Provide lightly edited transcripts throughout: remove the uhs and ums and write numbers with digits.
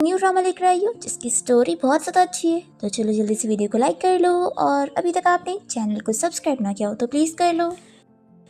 New drama लेकर आई हूँ जिसकी स्टोरी बहुत ज़्यादा अच्छी है। तो चलो जल्दी से वीडियो को लाइक कर लो और अभी तक आपने चैनल को सब्सक्राइब ना किया हो तो प्लीज़ कर लो।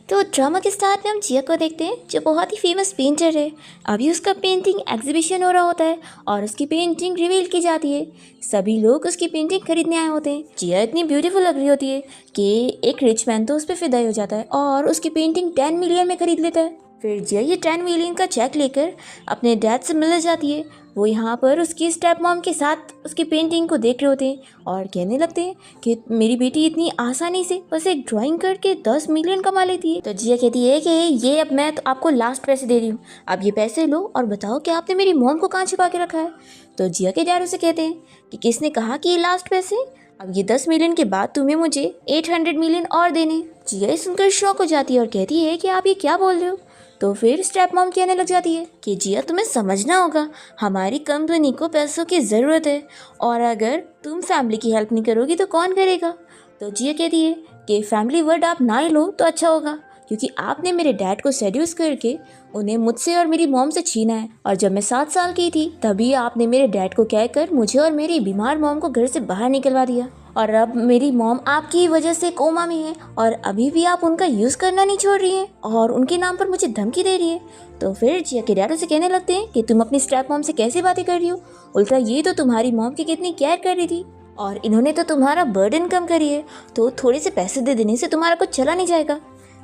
तो ड्रामा के स्टार्ट में हम जिया को देखते हैं जो बहुत ही फेमस पेंटर है। अभी उसका पेंटिंग एग्जीबिशन हो रहा होता है और उसकी पेंटिंग रिवील की जाती है। सभी लोग उसकी पेंटिंग खरीदने आए होते हैं। जिया इतनी ब्यूटीफुल लग रही होती है कि एक रिच मैन तो उस पर फिदा हो जाता है और उसकी पेंटिंग 10 मिलियन में खरीद लेता है। फिर जिया ये 10 मिलियन का चेक लेकर अपने डैड से मिलने जाती है। वो यहाँ पर उसकी स्टेप मॉम के साथ उसकी पेंटिंग को देख रहे होते हैं और कहने लगते हैं कि मेरी बेटी इतनी आसानी से बस एक ड्राइंग करके 10 मिलियन कमा लेती है। तो जिया कहती है कि ये अब मैं तो आपको लास्ट पैसे दे रही हूँ, अब ये पैसे लो और बताओ कि आपने मेरी मॉम को कहाँ छिपा के रखा है। तो जिया के डैड उसे कहते हैं कि किसने कहा कि ये लास्ट पैसे, अब ये 10 मिलियन के बाद तुम्हें मुझे 800 मिलियन और देने। जिया सुनकर शॉक हो जाती है और कहती है कि आप ये क्या बोल रहे हो। तो फिर स्टेप मॉम कहने लग जाती है कि जिया तुम्हें समझना होगा, हमारी कंपनी को पैसों की ज़रूरत है और अगर तुम फैमिली की हेल्प नहीं करोगी तो कौन करेगा। तो जिया कहती है कि फैमिली वर्ड आप ना ही लो तो अच्छा होगा, क्योंकि आपने मेरे डैड को सेड्यूस करके उन्हें मुझसे और मेरी मॉम से छीना है। और जब मैं 7 साल की थी तभी आपने मेरे डैड को कहकर मुझे और मेरी बीमार मॉम को घर से बाहर निकलवा दिया और अब मेरी मॉम आपकी वजह से कोमा में है और अभी भी आप उनका यूज़ करना नहीं छोड़ रही हैं और उनके नाम पर मुझे धमकी दे रही है। तो फिर जिया के डैड उसे कहने लगते हैं कि तुम अपनी स्टेप मॉम से कैसे बातें कर रही हो, उल्टा ये तो तुम्हारी मॉम की कितनी केयर कर रही थी और इन्होंने तो तुम्हारा बर्डन कम करी है, तो थोड़े से पैसे दे देने से तुम्हारा कुछ चला नहीं जाएगा।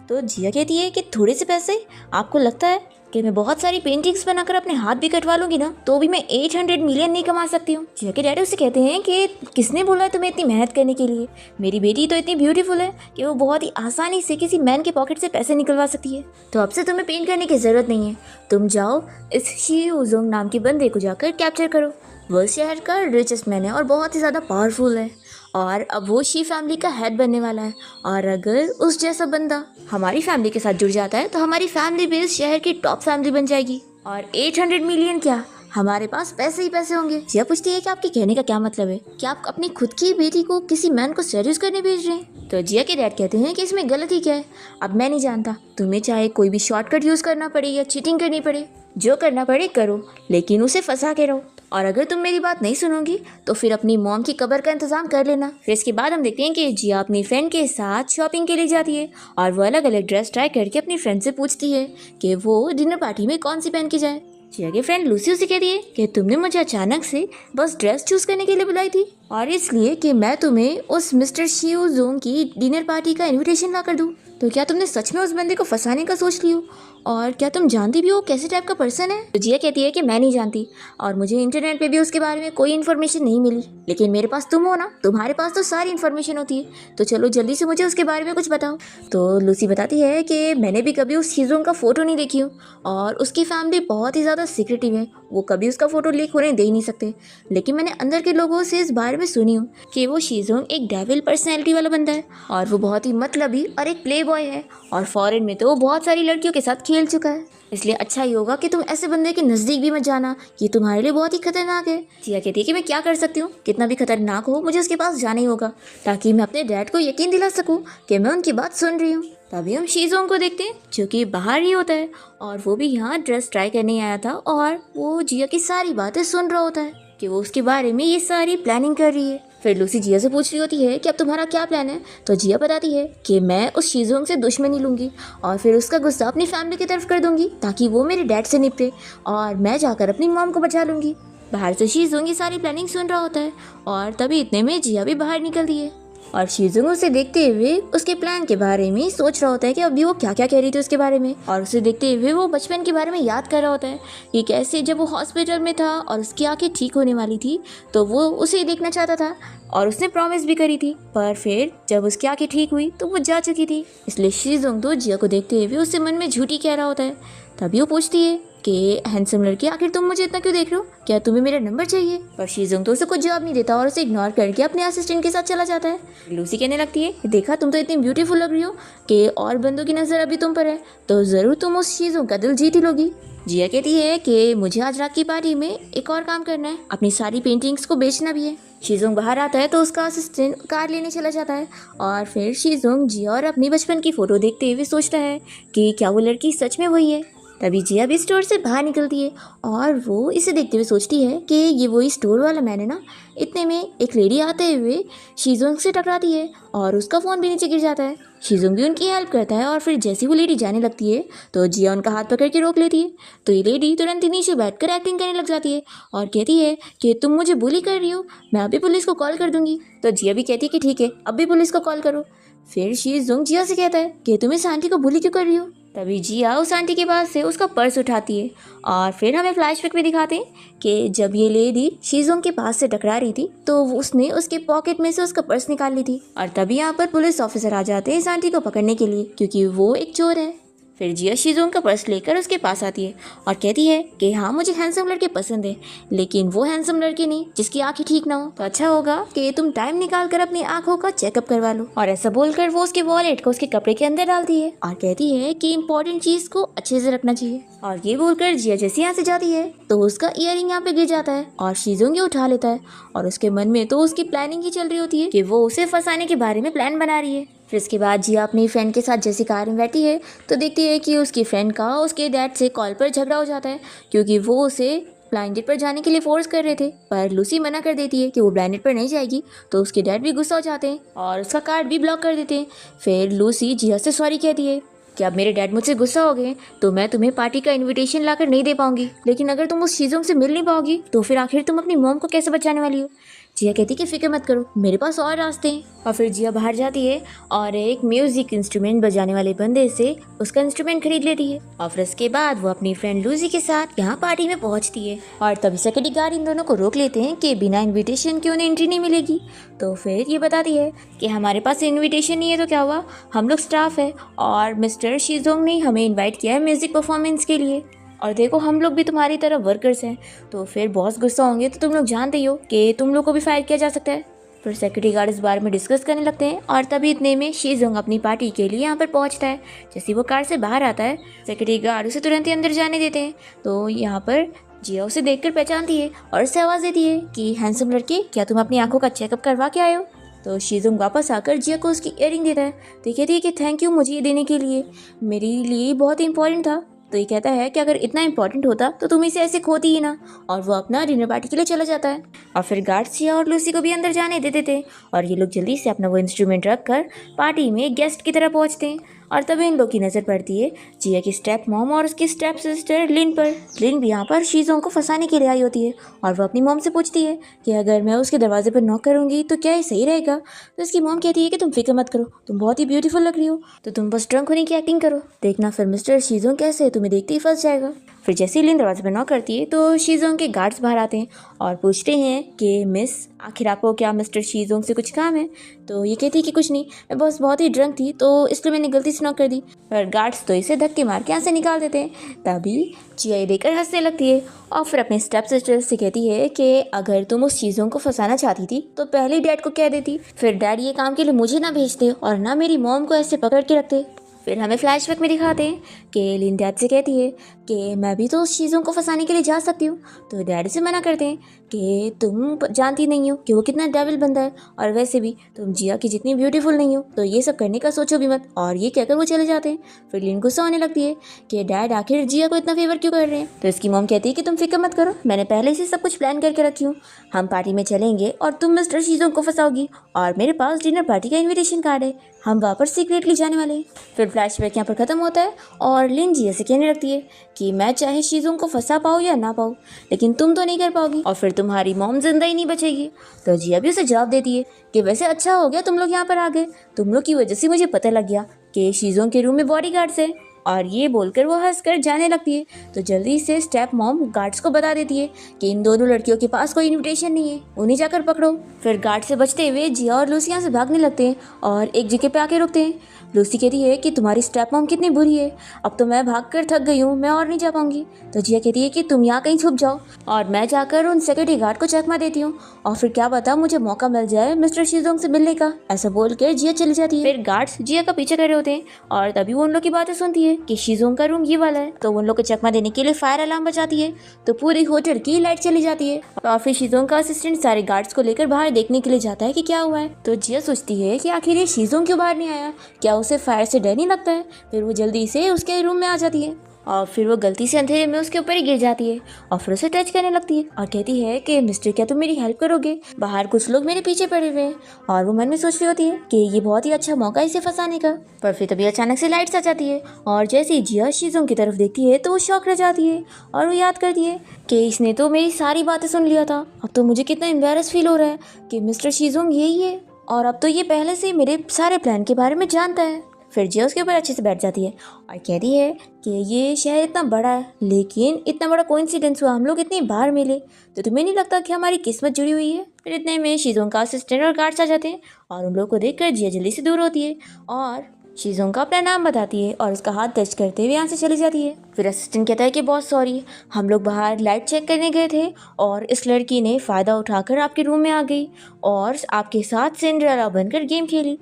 तो जिया कहती है कि थोड़े से पैसे, आपको लगता है कि मैं बहुत सारी पेंटिंग्स बनाकर अपने हाथ भी कटवा लूंगी ना तो भी मैं 800 मिलियन नहीं कमा सकती हूँ। जिया के डैडी उसे कहते हैं कि किसने बोला है तुम्हें इतनी मेहनत करने के लिए, मेरी बेटी तो इतनी ब्यूटीफुल है कि वो बहुत ही आसानी से किसी मैन के पॉकेट से पैसे निकलवा सकती है, तो अब से तुम्हें पेंट करने की ज़रूरत नहीं है। तुम जाओ इस शी उजोंग नाम के बंदे को जाकर कैप्चर करो, वो शहर का रिचेस्ट मैन है और बहुत ही ज़्यादा पावरफुल है और अब वो शी फैमिली का हेड बनने वाला है और अगर उस जैसा बंदा हमारी फैमिली के साथ जुड़ जाता है तो हमारी फैमिली भी इस शहर की टॉप फैमिली बन जाएगी और 800 मिलियन क्या, हमारे पास पैसे ही पैसे होंगे। जिया पूछती है कि आपके कहने का क्या मतलब है, क्या आप अपनी खुद की बेटी को किसी मैन को सेड्यूस करने भेज रहे हैं। तो जिया के डैड कहते हैं कि इसमें गलती क्या है, अब मैं नहीं जानता, तुम्हें चाहे कोई भी शॉर्टकट यूज़ करना पड़े या चीटिंग करनी पड़े, जो करना पड़े करो, लेकिन उसे फंसा के रहो और अगर तुम मेरी बात नहीं सुनोगी तो फिर अपनी मॉम की कब्र का इंतजाम कर लेना। फिर इसके बाद हम देखते हैं कि जिया अपनी फ्रेंड के साथ शॉपिंग के लिए जाती है और वो अलग अलग ड्रेस ट्राई करके अपनी फ्रेंड से पूछती है कि वो डिनर पार्टी में कौन सी पहन के जाए। जिया की फ्रेंड लूसी उसे कहती है कि तुमने मुझे अचानक से बस ड्रेस चूज करने के लिए बुलाई थी और इसलिए कि मैं तुम्हें उस मिस्टर शियो जोंग की डिनर पार्टी का इनविटेशन ला कर दूँ। तो क्या तुमने सच में उस बंदे को फंसाने का सोच लियो और क्या तुम जानती भी हो कैसे टाइप का पर्सन है। तो जिया कहती है कि मैं नहीं जानती और मुझे इंटरनेट पे भी उसके बारे में कोई इन्फॉर्मेशन नहीं मिली, लेकिन मेरे पास तुम हो ना, तुम्हारे पास तो सारी इन्फॉर्मेशन होती है, तो चलो जल्दी से मुझे उसके बारे में कुछ बताओ। तो लूसी बताती है कि मैंने भी कभी उस शीजोंग का फ़ोटो नहीं देखी हूँ और उसकी फैमिली बहुत ही ज़्यादा सीक्रेटिव है, वो कभी उसका फ़ोटो लीक होने दे ही नहीं सकते, लेकिन मैंने अंदर के लोगों से इस बारे में सुनी हूँ कि वो शीजोंग एक डेविल पर्सनैलिटी वाला बंदा है और वो बहुत ही मतलबी और एक प्ले बॉय है और फॉरेन में तो वो बहुत सारी लड़कियों के साथ खेल चुका है, इसलिए अच्छा ही होगा कि तुम ऐसे बंदे के नज़दीक भी मत जाना, ये तुम्हारे लिए बहुत ही खतरनाक है। जिया कहती है कि मैं क्या कर सकती हूँ, कितना भी खतरनाक हो मुझे उसके पास जाना ही होगा ताकि मैं अपने डैड को यकीन दिला सकूँ कि मैं उनकी बात सुन रही हूँ। तभी हम शीजोंग को देखते हैं जो कि बाहर ही होता है और वो भी यहाँ ड्रेस ट्राई करने आया था और वो जिया की सारी बातें सुन रहा होता है कि वो उसके बारे में ये सारी प्लानिंग कर रही है। फिर लूसी जिया से पूछ रही होती है कि अब तुम्हारा क्या प्लान है। तो जिया बताती है कि मैं उस शीजोंग से दुश्मनी लूँगी और फिर उसका गुस्सा अपनी फैमिली की तरफ कर दूंगी ताकि वो मेरे डैड से निपटे और मैं जाकर अपनी मॉम को बचा लूँगी। बाहर से शीजोंग ये सारी प्लानिंग सुन रहा होता है और तभी इतने में जिया भी बाहर निकलती है और शीजोंग उसे देखते हुए उसके प्लान के बारे में सोच रहा होता है कि अभी वो क्या क्या कह रही थी उसके बारे में, और उसे देखते हुए वो बचपन के बारे में याद कर रहा होता है कि कैसे जब वो हॉस्पिटल में था और उसकी आंखें ठीक होने वाली थी तो वो उसे देखना चाहता था और उसने प्रॉमिस भी करी थी, पर फिर जब उसकी आंखें ठीक हुई तो वो जा चुकी थी, इसलिए शीजोंग तो जिया को देखते हुए उससे मन में झूठी कह रहा होता है। तभी वो पूछती है कि हैंडसम लड़की आखिर तुम मुझे इतना क्यों देख रहे हो, क्या तुम्हें मेरा नंबर चाहिए। पर शीजोंग तो उसे कुछ जवाब नहीं देता और उसे इग्नोर करके अपने असिस्टेंट के साथ चला जाता है। लूसी कहने लगती है कि देखा तुम तो इतनी ब्यूटीफुल लग रही हो कि और बंदों की नज़र अभी तुम पर है तो ज़रूर तुम उस शीजोंग का दिल जीत ही लोगी। जिया कहती है कि मुझे आज रात की पार्टी में एक और काम करना है, अपनी सारी पेंटिंग्स को बेचना भी है। शीजोंग बाहर आता है तो उसका असिस्टेंट कार लेने चला जाता है और फिर शीजोंग जिया और अपनी बचपन की फ़ोटो देखते हुए सोचता है कि क्या वो लड़की सच में वही है। तभी जिया भी स्टोर से बाहर निकलती है और वो इसे देखते हुए सोचती है कि ये वही स्टोर वाला मैन है ना। इतने में एक लेडी आते हुए शीजोंग से टकराती है और उसका फ़ोन भी नीचे गिर जाता है। शीजोंग भी उनकी हेल्प करता है और फिर जैसे वो लेडी जाने लगती है तो जिया उनका हाथ पकड़ के रोक लेती है। तो ये लेडी तुरंत ही नीचे बैठकर एक्टिंग करने लग जाती है और कहती है कि तुम मुझे बुली कर रही हो, मैं अभी पुलिस को कॉल कर दूंगी। तो जिया भी कहती है कि ठीक है, अभी पुलिस को कॉल करो। फिर शीजोंग जिया से कहता है कि तुम इस आंटी को बुली क्यों कर रही हो। तभी जिया उस आंटी के पास से उसका पर्स उठाती है और फिर हमें फ्लैशबैक में दिखाते हैं कि जब ये लेडी शीजोंग के पास से टकरा रही थी तो उसने उसके पॉकेट में से उसका पर्स निकाल ली थी। और तभी यहाँ पर पुलिस ऑफिसर आ जाते हैं इस आंटी को पकड़ने के लिए, क्योंकि वो एक चोर है। फिर जिया शीजोंग का पर्स लेकर उसके पास आती है और कहती है कि हाँ, मुझे हैंडसम लड़के पसंद है, लेकिन वो हैंडसम लड़के नहीं जिसकी आंखें ठीक ना हो। तो अच्छा होगा कि तुम टाइम निकाल कर अपनी आंखों का चेकअप करवा लो। और ऐसा बोलकर वो उसके वॉलेट को उसके कपड़े के अंदर डालती है और कहती है कि इम्पोर्टेंट चीज को अच्छे से रखना चाहिए। और ये बोलकर जिया जैसे यहाँ से जाती है तो उसका ईयरिंग यहाँ पे गिर जाता है और शीजोंग ये उठा लेता है और उसके मन में तो उसकी प्लानिंग ही चल रही होती है कि वो उसे फंसाने के बारे में प्लान बना रही है। फिर इसके बाद जिया अपनी फ्रेंड के साथ जैसे कार में बैठी है तो देखती है कि उसकी फ्रेंड का उसके डैड से कॉल पर झगड़ा हो जाता है, क्योंकि वो उसे ब्लाइंड डेट पर जाने के लिए फोर्स कर रहे थे, पर लूसी मना कर देती है कि वो ब्लाइंड डेट पर नहीं जाएगी। तो उसके डैड भी गुस्सा हो जाते हैं और उसका कार्ड भी ब्लॉक कर देते हैं। फिर लूसी जिया से सॉरी कहती है कि अब मेरे डैड मुझसे गुस्सा हो गए तो मैं तुम्हें पार्टी का इनविटेशन लाकर नहीं दे पाऊंगी, लेकिन अगर तुम उस चीज़ों से मिल नहीं पाओगी तो फिर आखिर तुम अपनी मॉम को कैसे बचाने वाली हो। जिया कहती कि फिक्र मत करो, मेरे पास और रास्ते हैं। और फिर जिया बाहर जाती है और एक म्यूजिक इंस्ट्रूमेंट बजाने वाले बंदे से उसका इंस्ट्रूमेंट खरीद लेती है और फिर उसके बाद वो अपनी फ्रेंड लूसी के साथ यहाँ पार्टी में पहुँचती है। और तभी सिक्योरिटी गार्ड इन दोनों को रोक लेते हैं कि बिना इन्विटेशन के उन्हें एंट्री नहीं मिलेगी। तो फिर ये बताती है कि हमारे पास इन्विटेशन नहीं है तो क्या हुआ, हम लोग स्टाफ है और मिस्टर शीजोंग ने हमें इन्वाइट किया है म्यूजिक परफॉर्मेंस के लिए, और देखो हम लोग भी तुम्हारी तरह वर्कर्स हैं। तो फिर बॉस गुस्सा होंगे तो तुम लोग जानते ही हो कि तुम लोग को भी फायर किया जा सकता है। फिर सिक्योरिटी गार्ड इस बारे में डिस्कस करने लगते हैं और तभी इतने में शीजोंग अपनी पार्टी के लिए यहाँ पर पहुँचता है। जैसे वो कार से बाहर आता है सिक्योरिटी गार्ड उसे तुरंत ही अंदर जाने देते हैं। तो यहाँ पर जिया उसे देखकर पहचानती है और उससे आवाज़ देती है कि हैंडसम लड़के, क्या तुम अपनी आंखों का चेकअप करवा के आए हो। तो शीजोंग वापस आकर जिया को उसकी इयरिंग देता है। तो कहती है कि थैंक यू मुझे ये देने के लिए, मेरे लिए बहुत इंपॉर्टेंट था। तो ये कहता है कि अगर इतना इंपॉर्टेंट होता तो तुम इसे ऐसे खोती ही ना, और वो अपना डिनर पार्टी के लिए चला जाता है। और फिर गार्ड्स जिया और लूसी को भी अंदर जाने देते थे और ये लोग जल्दी से अपना वो इंस्ट्रूमेंट रख कर पार्टी में गेस्ट की तरह पहुंचते हैं। और तभी इन लोग की नज़र पड़ती है जिया की स्टेप मॉम और उसकी स्टेप सिस्टर लिन पर। लिन भी यहाँ पर शीजोंग को फंसाने के लिए आई होती है और वो अपनी मॉम से पूछती है कि अगर मैं उसके दरवाजे पर नॉक करूँगी तो क्या ये सही रहेगा। तो इसकी मॉम कहती है कि तुम फिक्र मत करो, तुम बहुत ही ब्यूटीफुल लग रही हो, तो तुम बस ड्रंक होने की एक्टिंग करो, देखना फिर मिस्टर शीजोंग कैसे तुम्हें देखते ही फंस जाएगा। फिर जैसे ही लिन दरवाजे पर नॉक करती है तो शीजोंग के गार्ड्स बाहर आते हैं और पूछते हैं कि मिस, आखिर आपको क्या मिस्टर शीजोंग से कुछ काम है। तो ये कहती है कि कुछ नहीं, मैं बस बहुत ही ड्रंक थी तो इसलिए मैंने गलती से नॉक कर दी। पर गार्ड्स तो इसे धक्के मार के यहाँ से निकाल देते हैं। तभी जिया देखकर हंसने लगती है और फिर अपने स्टेप सिस्टर से कहती है कि अगर तुम उस चीज़ों को फंसाना चाहती थी तो पहले डैड को कह देती, फिर डैड ये काम के लिए मुझे ना भेजते और ना मेरी मॉम को ऐसे पकड़ के रखते। फिर हमें फ्लैशबैक में दिखाते हैं कि लिन डैड से कहती है कि मैं भी तो उस चीज़ों को फंसाने के लिए जा सकती हूँ। तो डैड से मना करते हैं कि तुम जानती नहीं हो कि वो कितना डेविल बंदा है, और वैसे भी तुम जिया की जितनी ब्यूटीफुल नहीं हो तो ये सब करने का सोचो भी मत। और ये कहकर वो चले जाते हैं। फिर लिन गुस्सा होने लगती है कि डैड आखिर जिया को इतना फेवर क्यों कर रहे हैं। तो इसकी मॉम कहती है कि तुम फिक्र मत करो, मैंने पहले से सब कुछ प्लान करके रखी हूँ, हम पार्टी में चलेंगे और तुम मिस्टर शीजोंग को फंसाओगी और मेरे पास डिनर पार्टी का इन्विटेशन कार्ड है, हम वहाँ पर सीक्रेटली जाने वाले हैं। फिर फ्लैशबैक यहाँ पर खत्म होता है और लिन जिया से कहने लगती है कि मैं चाहे शीजोंग को फंसा पाऊँ या ना पाऊँ, लेकिन तुम तो नहीं कर पाओगी और फिर तुम्हारी मॉम जिंदा ही नहीं बचेगी। तो जिया भी उसे जवाब देती है कि वैसे अच्छा हो गया तुम लोग यहाँ पर आ गए, तुम लोग की वजह से मुझे पता लग गया कि शीजोंग के रूम में बॉडीगार्ड्स है। और ये बोलकर वो हंसकर जाने लगती है। तो जल्दी से स्टेप मॉम गार्ड्स को बता देती है कि इन दोनों लड़कियों के पास कोई इनविटेशन नहीं है, उन्हें जाकर पकड़ो। फिर गार्ड से बचते हुए जिया और लूसी यहाँ से भागने लगते हैं और एक जगह पे आके रुकते हैं। लूसी कहती है कि तुम्हारी स्टेप मॉम कितनी बुरी है, अब तो मैं भागकर थक गई हूँ, मैं और नहीं जा पाऊंगी। तो जिया कहती है कि तुम यहाँ कहीं छुप जाओ और मैं जाकर उन सिक्योरिटी गार्ड को चकमा देती हूँ और फिर क्या पता मुझे मौका मिल जाए मिस्टर शीजोंग से मिलने का। ऐसा बोलकर जिया चली जाती है। फिर गार्ड्स जिया का पीछे कर रहे होते हैं और तभी वो उन लोग की बातें सुनती है कि शीजोंग का रूम ये वाला है। तो उन लोग को चकमा देने के लिए फायर अलार्म बजाती है तो पूरी होटल की लाइट चली जाती है और फिर शीजोंग का असिस्टेंट सारे गार्ड्स को लेकर बाहर देखने के लिए जाता है कि क्या हुआ है। तो जिया सोचती है कि आखिर ये शीजोंग क्यों बाहर नहीं आया, क्या उसे फायर से डर नहीं लगता है। फिर वो जल्दी से उसके रूम में आ जाती है और फिर वो गलती से अंधेरे में उसके ऊपर ही गिर जाती है और फिर उसे टच करने लगती है और कहती है कि मिस्टर क्या तुम मेरी हेल्प करोगे, बाहर कुछ लोग मेरे पीछे पड़े हुए हैं। और वो मन में सोच रही होती है कि ये बहुत ही अच्छा मौका है इसे फंसाने का। पर फिर तभी अचानक से लाइट्स आ जाती है और जैसे ही जिया शीजोंग की तरफ देखती है तो वो शॉक रह जाती है और वो याद करती है कि इसने तो मेरी सारी बातें सुन लिया था। अब तो मुझे कितना एम्बैरस फील हो रहा है कि मिस्टर शीजोंग यही है और अब तो ये पहले से मेरे सारे प्लान के बारे में जानता है। फिर जिया उसके ऊपर अच्छे से बैठ जाती है और कहती है कि ये शहर इतना बड़ा है, लेकिन इतना बड़ा कोइंसिडेंस हुआ हम लोग इतनी बार मिले, तो तुम्हें नहीं लगता कि हमारी किस्मत जुड़ी हुई है। फिर इतने में शीजोंग का असिस्टेंट और गार्ड्स आ जाते हैं और उन लोगों को देखकर जिया जल्दी से दूर होती है और शीजोंग का अपना नाम बताती है और उसका हाथ टच करते हुए यहाँ से चली जाती है। फिर असिस्टेंट कहता है कि बहुत सॉरी, हम लोग बाहर लाइट चेक करने गए थे और इस लड़की ने फ़ायदा उठाकर आपके रूम में आ गई और आपके साथ सिंड्रेला बनकर गेम खेली।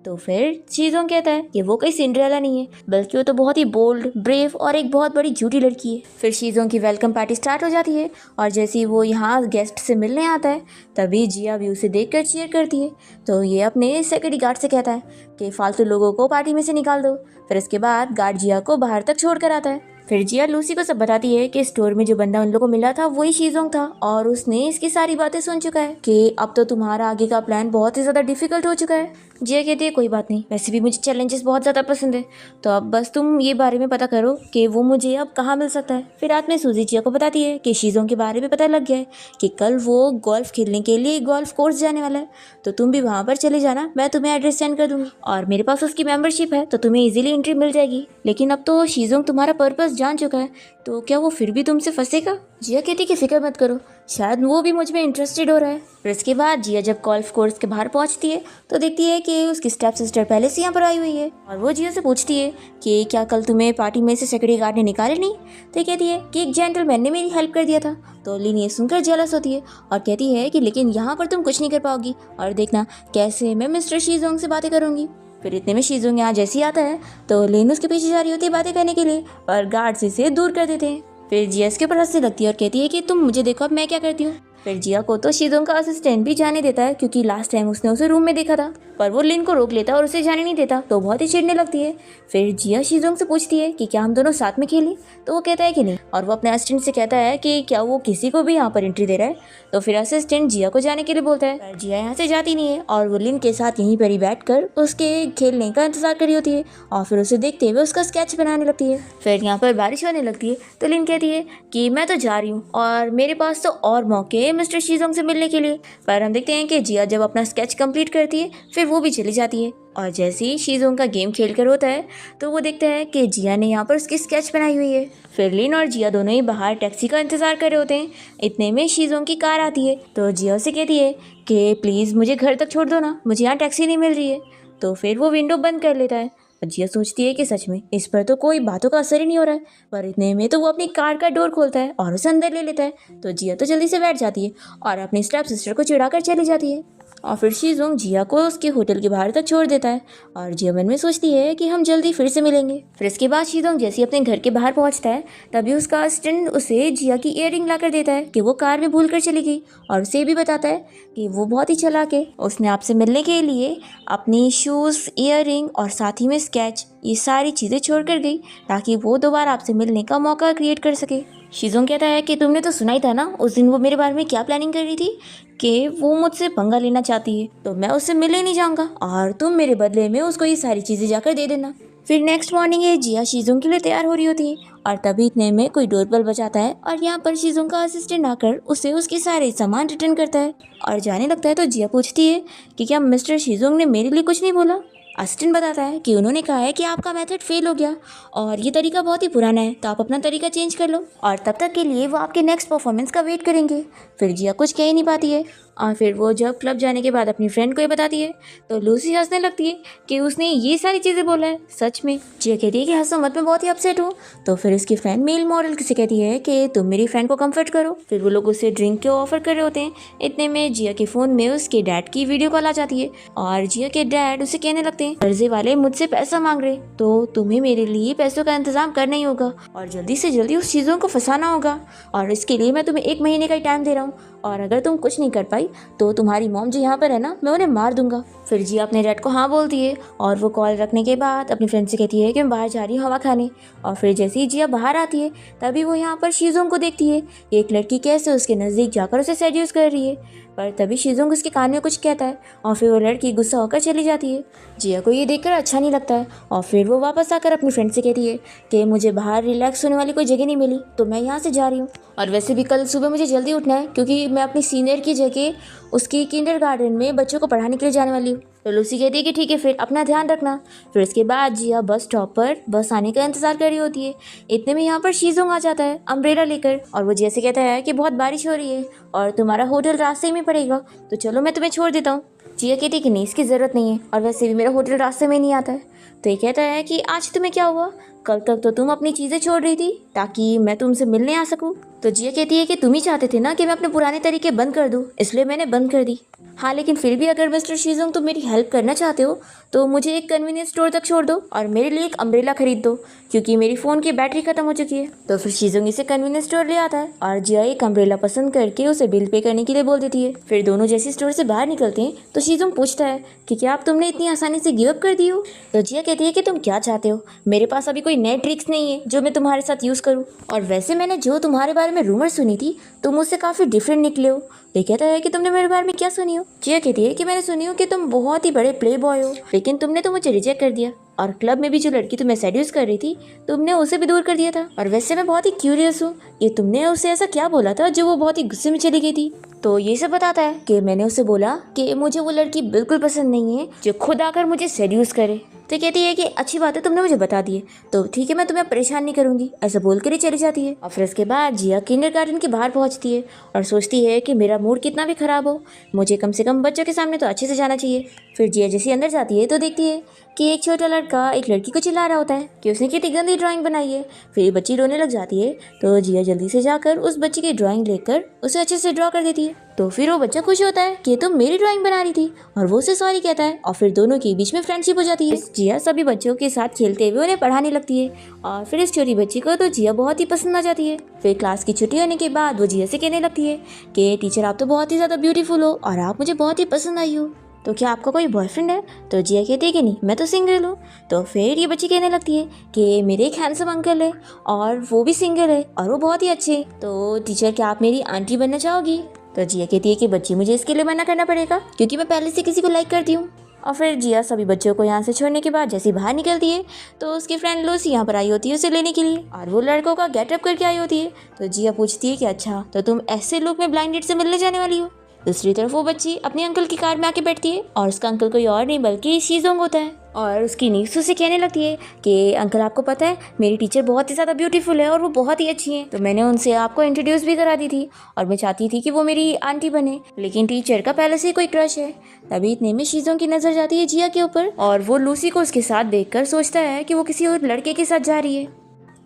तो फिर शीजोंग कहता है कि वो कोई सिंड्रेला नहीं है, बल्कि वो तो बहुत ही बोल्ड, ब्रेव और एक बहुत बड़ी झूठी लड़की है। फिर शीजोंग की वेलकम पार्टी स्टार्ट हो जाती है और जैसे ही वो यहाँ गेस्ट से मिलने आता है तभी जिया भी उसे देखकर चीयर करती है। तो ये अपने सिक्योरिटी गार्ड से कहता है कि फालतू लोगों को पार्टी में से निकाल दो। फिर इसके बाद गार्ड जिया को बाहर तक छोड़ कर आता है। फिर जिया लूसी को सब बताती है कि स्टोर में जो बंदा उन लोगों को मिला था वही शीजोंग था और उसने इसकी सारी बातें सुन चुका है कि अब तो तुम्हारा आगे का प्लान बहुत ही ज़्यादा डिफिकल्ट हो चुका है। जिया कहती है कोई बात नहीं, वैसे भी मुझे चैलेंजेस बहुत ज़्यादा पसंद है, तो अब बस तुम ये बारे में पता करो कि वो मुझे अब कहाँ मिल सकता है। फिर रात में सूजी जिया को बताती है कि शीजोंग के बारे में पता लग गया है कि कल वो गोल्फ खेलने के लिए गोल्फ कोर्स जाने वाला है, तो तुम भी वहाँ पर चले जाना, मैं तुम्हें एड्रेस सेंड कर दूँगी और मेरे पास उसकी मेंबरशिप है तो तुम्हें ईजिली एंट्री मिल जाएगी। लेकिन अब तो शीजोंग तुम्हारा पर्पस जान चुका है, तो क्या वो फिर भी तुमसे फंसेगा? जिया कहती कि फिक्र मत करो, शायद वो भी मुझ में इंटरेस्टेड हो रहा है। फिर इसके बाद जिया जब गोल्फ कोर्स के बाहर पहुंचती है तो देखती है कि उसकी स्टेप सिस्टर पहले से यहाँ पर आई हुई है और वो जिया से पूछती है कि क्या कल तुम्हें पार्टी में से सिक्योरिटी गार्ड ने निकाले नहीं। तो ये कहती है कि एक जेंटलमैन ने मेरी हेल्प कर दिया था। तो लिन ये सुनकर जेलस होती है और कहती है कि लेकिन यहाँ पर तुम कुछ नहीं कर पाओगी और देखना कैसे मैं मिस्टर शीजोंग से बातें करूँगी। फिर इतने में शीजोंग यहाँ जैसे ही आता है तो लिन उसके पीछे जा रही होती है बातें करने के लिए और गार्ड्स इसे दूर कर देते हैं। फिर जिया इसके ऊपर हंसने लगती है और कहती है कि तुम मुझे देखो अब मैं क्या करती हूँ। फिर जिया को तो शीजोंग का असिस्टेंट भी जाने देता है क्योंकि लास्ट टाइम उसने उसे रूम में देखा था, पर वो लिन को रोक लेता और उसे जाने नहीं देता, तो बहुत ही चिढ़ने लगती है। फिर जिया शीजोंग से पूछती है कि क्या हम दोनों साथ में खेलें, तो वो कहता है कि नहीं और वो अपने असिस्टेंट से कहता है कि क्या वो किसी को भी यहाँ पर एंट्री दे रहा है। तो फिर असिस्टेंट जिया को जाने के लिए बोलता है, पर जिया यहाँ से जाती नहीं है और वो लिन के साथ यहीं पर ही बैठ कर उसके खेलने का इंतजार कर रही होती है और फिर उसे देखते हुए उसका स्केच बनाने लगती है। फिर यहाँ पर बारिश होने लगती है तो लिन कहती है कि मैं तो जा रही हूँ और मेरे पास तो और मौके मिस्टर शीजोंग से मिलने के लिए। पर हम देखते हैं कि जिया जब अपना स्केच कंप्लीट करती है फिर वो भी चली जाती है और जैसे ही शीजोंग का गेम खेल कर होता है तो वो देखता है कि जिया ने यहाँ पर उसकी स्केच बनाई हुई है। फिर लिन और जिया दोनों ही बाहर टैक्सी का इंतजार कर रहे होते हैं। इतने में शीजोंग की कार आती है तो जिया उसे कहती है कि प्लीज़ मुझे घर तक छोड़ दो ना, मुझे यहाँ टैक्सी नहीं मिल रही है। तो फिर वो विंडो बंद कर लेता है। जिया सोचती है कि सच में इस पर तो कोई बातों का असर ही नहीं हो रहा है, पर इतने में तो वो अपनी कार का डोर खोलता है और उसे अंदर ले लेता है। तो जिया तो जल्दी से बैठ जाती है और अपनी स्टेप सिस्टर को चिढ़ाकर चली जाती है और फिर शीजोंग जिया को उसके होटल के बाहर तक छोड़ देता है और जिया मन में सोचती है कि हम जल्दी फिर से मिलेंगे। फिर इसके बाद शीजोंग जैसे अपने घर के बाहर पहुंचता है तभी उसका असिस्टेंट उसे जिया की ईयररिंग ला कर देता है कि वो कार में भूल कर चली गई और उसे भी बताता है कि वो बहुत ही चालाक है, उसने आपसे मिलने के लिए अपनी शूज़, ईयररिंग और साथ ही में स्केच ये सारी चीज़ें छोड़ कर गई ताकि वो दोबारा आपसे मिलने का मौका क्रिएट कर सके। शीजोंग कहता है कि तुमने तो सुना ही था ना उस दिन वो मेरे बारे में क्या प्लानिंग कर रही थी कि वो मुझसे पंगा लेना चाहती है, तो मैं उससे मिलने नहीं जाऊंगा और तुम मेरे बदले में उसको ये सारी चीज़ें जाकर दे देना। फिर नेक्स्ट मॉर्निंग है जिया शीजोंग के लिए तैयार हो रही होती है और तभी इतने में कोई डोरबेल बजाता है और यहाँ पर शीजोंग का असिस्टेंट आकर उसे उसके सारे सामान रिटर्न करता है और जाने लगता है। तो जिया पूछती है कि क्या मिस्टर शीजोंग ने मेरे लिए कुछ नहीं बोला। असिस्टेंट बताता है कि उन्होंने कहा है कि आपका मेथड फेल हो गया और ये तरीका बहुत ही पुराना है, तो आप अपना तरीका चेंज कर लो और तब तक के लिए वो आपके नेक्स्ट परफॉर्मेंस का वेट करेंगे। फिर जिया कुछ कह ही नहीं पाती है और फिर वो जब क्लब जाने के बाद अपनी फ्रेंड को ये बताती है तो लूसी हंसने लगती है कि उसने ये सारी चीज़ें बोला है। सच में जिया कहती है कि हंसो मत, मैं बहुत ही अपसेट हूँ। तो फिर उसकी फ्रेंड मेल मॉडल से कहती है कि तुम मेरी फ्रेंड को कंफर्ट करो। फिर वो लोग उसे ड्रिंक के ऑफर कर रहे होते हैं। इतने में जिया के फ़ोन में उसके डैड की वीडियो कॉल आ जाती है और जिया के डैड उसे कहने लगते हैं कर्जे वाले मुझसे पैसा मांग रहे, तो तुम्हें मेरे लिए पैसों का इंतजाम करना ही होगा और जल्दी से जल्दी उस चीज़ों को फंसाना होगा और इसके लिए मैं तुम्हें 1 महीने का ही टाइम दे रहा हूँ और अगर तुम कुछ नहीं कर पाई आई तो तुम्हारी मॉम जो यहाँ पर है ना, मैं उन्हें मार दूंगा। फिर जिया अपने डैड को हाँ बोलती है और वो कॉल रखने के बाद अपनी फ्रेंड से कहती है कि मैं बाहर जा रही हूँ हवा खाने। और फिर जैसे ही जिया बाहर आती है तभी वो यहाँ पर शीजोंग को देखती है, एक लड़की कैसे उसके नज़दीक जाकर उसे सेड्यूस कर रही है। पर तभी शीजोंग उसके कान में कुछ कहता है और फिर वो लड़की गुस्सा होकर चली जाती है। जिया को ये देखकर अच्छा नहीं लगता है और फिर वो वापस आकर अपनी फ्रेंड से कहती है कि मुझे बाहर रिलैक्स होने वाली कोई जगह नहीं मिली तो मैं यहाँ से जा रही हूँ। और वैसे भी कल सुबह मुझे जल्दी उठना है क्योंकि मैं अपनी सीनियर की जगह उसकी किंडरगार्टन में बच्चों को पढ़ाने के लिए जाने वाली हूँ। तो लूसी कहती है कि ठीक है फिर अपना ध्यान रखना। फिर इसके बाद जिया बस स्टॉप पर बस आने का इंतजार कर रही होती है। इतने में यहाँ पर शीजोंग आ जाता है अम्ब्रेला लेकर और वो जिया से कहता है कि बहुत बारिश हो रही है और तुम्हारा होटल रास्ते में पड़ेगा तो चलो मैं तुम्हें छोड़ देता हूँ। जिया कहती है कि नहीं इसकी ज़रूरत नहीं है और वैसे भी मेरा होटल रास्ते में नहीं आता है। तो ये कहता है कि आज तुम्हें क्या हुआ, कल तक तो तुम अपनी चीज़ें छोड़ रही थी ताकि मैं तुमसे मिलने आ सकूं। तो जिया कहती है कि तुम ही चाहते थे ना कि मैं अपने पुराने तरीके बंद कर दूं, इसलिए मैंने बंद कर दी। हाँ लेकिन फिर भी अगर मिस्टर शीजोंग तुम मेरी हेल्प करना चाहते हो तो मुझे एक कन्वीनियंस स्टोर तक छोड़ दो और मेरे लिए एक अम्ब्रेला खरीद दो क्योंकि मेरी फ़ोन की बैटरी ख़त्म हो चुकी है। तो फिर शीजोंग इसे कन्वीनियंस स्टोर ले आता है और जिया एक अम्ब्रेला पसंद करके उसे बिल पे करने के लिए बोल देती है। फिर दोनों जैसे स्टोर से बाहर निकलते हैं तो शीजोंग पूछता है कि क्या आप तुमने इतनी आसानी से गिव अप कर दी हो। तो जिया कहती है कि तुम क्या चाहते हो, मेरे पास अभी कोई नए ट्रिक्स नहीं है जो मैं तुम्हारे साथ यूज़ करूँ और वैसे मैंने जो तुम्हारे बारे में रूमर सुनी थी तुम उससे काफ़ी डिफरेंट निकले हो। ये कहता है कि तुमने मेरे बारे में क्या सुनी हो। जिया कहती है कि मैंने सुनी हो कि तुम बहुत ही बड़े प्ले बॉय हो लेकिन तुमने तो मुझे रिजेक्ट कर दिया और क्लब में भी जो लड़की तुम्हें सेड्यूस कर रही थी तुमने उसे भी दूर कर दिया था। और वैसे मैं बहुत ही क्यूरियस हूँ कि तुमने उसे ऐसा क्या बोला था जो वो बहुत ही गुस्से में चली गई थी। तो ये सब बताता है कि मैंने उसे बोला कि मुझे वो लड़की बिल्कुल पसंद नहीं है जो खुद आकर मुझे सेड्यूस करे। तो कहती है कि अच्छी बात है तुमने मुझे बता दिए तो ठीक है मैं तुम्हें परेशान नहीं करूंगी, ऐसा बोलकर ही चली जाती है। और फिर उसके बाद जिया किंडरगार्टन के बाहर पहुंचती है और सोचती है कि मेरा मूड कितना भी खराब हो मुझे कम से कम बच्चों के सामने तो अच्छे से जाना चाहिए। फिर जिया जैसे अंदर जाती है तो देखती है कि एक छोटा लड़का एक लड़की को चिल्ला रहा होता है कि उसने कितनी गंदी ड्राइंग बनाई है। फिर बच्ची रोने लग जाती है तो जिया जल्दी से जाकर उस बच्ची की ड्राइंग लेकर उसे अच्छे से ड्रॉ कर देती है। तो फिर वो बच्चा खुश होता है कि तुम मेरी ड्राइंग बना रही थी और वो उसे सॉरी कहता है और फिर दोनों के बीच में फ्रेंडशिप हो जाती है। जिया सभी बच्चों के साथ खेलते हुए उन्हें पढ़ाने लगती है और फिर इस छोटी बच्ची को तो जिया बहुत ही पसंद आ जाती है। फिर क्लास की छुट्टी होने के बाद वो जिया से कहने लगती है कि टीचर आप तो बहुत ही ज़्यादा ब्यूटीफुल हो और आप मुझे बहुत ही पसंद आई हो, तो क्या आपका कोई बॉयफ्रेंड है। तो जिया कहती है कि नहीं मैं तो सिंगल हूँ। तो फिर ये बच्ची कहने लगती है कि मेरे एक हैंडसम अंकल है और वो भी सिंगल है और वो बहुत ही अच्छे हैं, तो टीचर क्या आप मेरी आंटी बनना चाहोगी। तो जिया कहती है कि बच्ची मुझे इसके लिए मना करना पड़ेगा क्योंकि मैं पहले से किसी को लाइक करती हूँ। और फिर जिया सभी बच्चों को यहाँ से छोड़ने के बाद जैसे बाहर निकलती है तो उसकी फ्रेंड लूसी यहाँ पर आई होती है उसे लेने के लिए और वो लड़कों का गेटअप करके आई होती है। तो जिया पूछती है कि अच्छा तो तुम ऐसे लुक में ब्लाइंड डेट से मिलने जाने वाली हो। दूसरी तरफ वो बच्ची अपने अंकल की कार में आके बैठती है और उसका अंकल कोई और नहीं बल्कि शीजोंग होता है और उसकी नीस उसे कहने लगती है कि अंकल आपको पता है मेरी टीचर बहुत ही ज़्यादा ब्यूटीफुल है और वो बहुत ही अच्छी है, तो मैंने उनसे आपको इंट्रोड्यूस भी करा दी थी और मैं चाहती थी कि वो मेरी आंटी बने लेकिन टीचर का पहले से ही कोई क्रश है। तभी इतने में शीजोंग की नज़र जाती है जिया के ऊपर और वो लूसी को उसके साथ देखकर सोचता है कि वो किसी और लड़के के साथ जा रही है।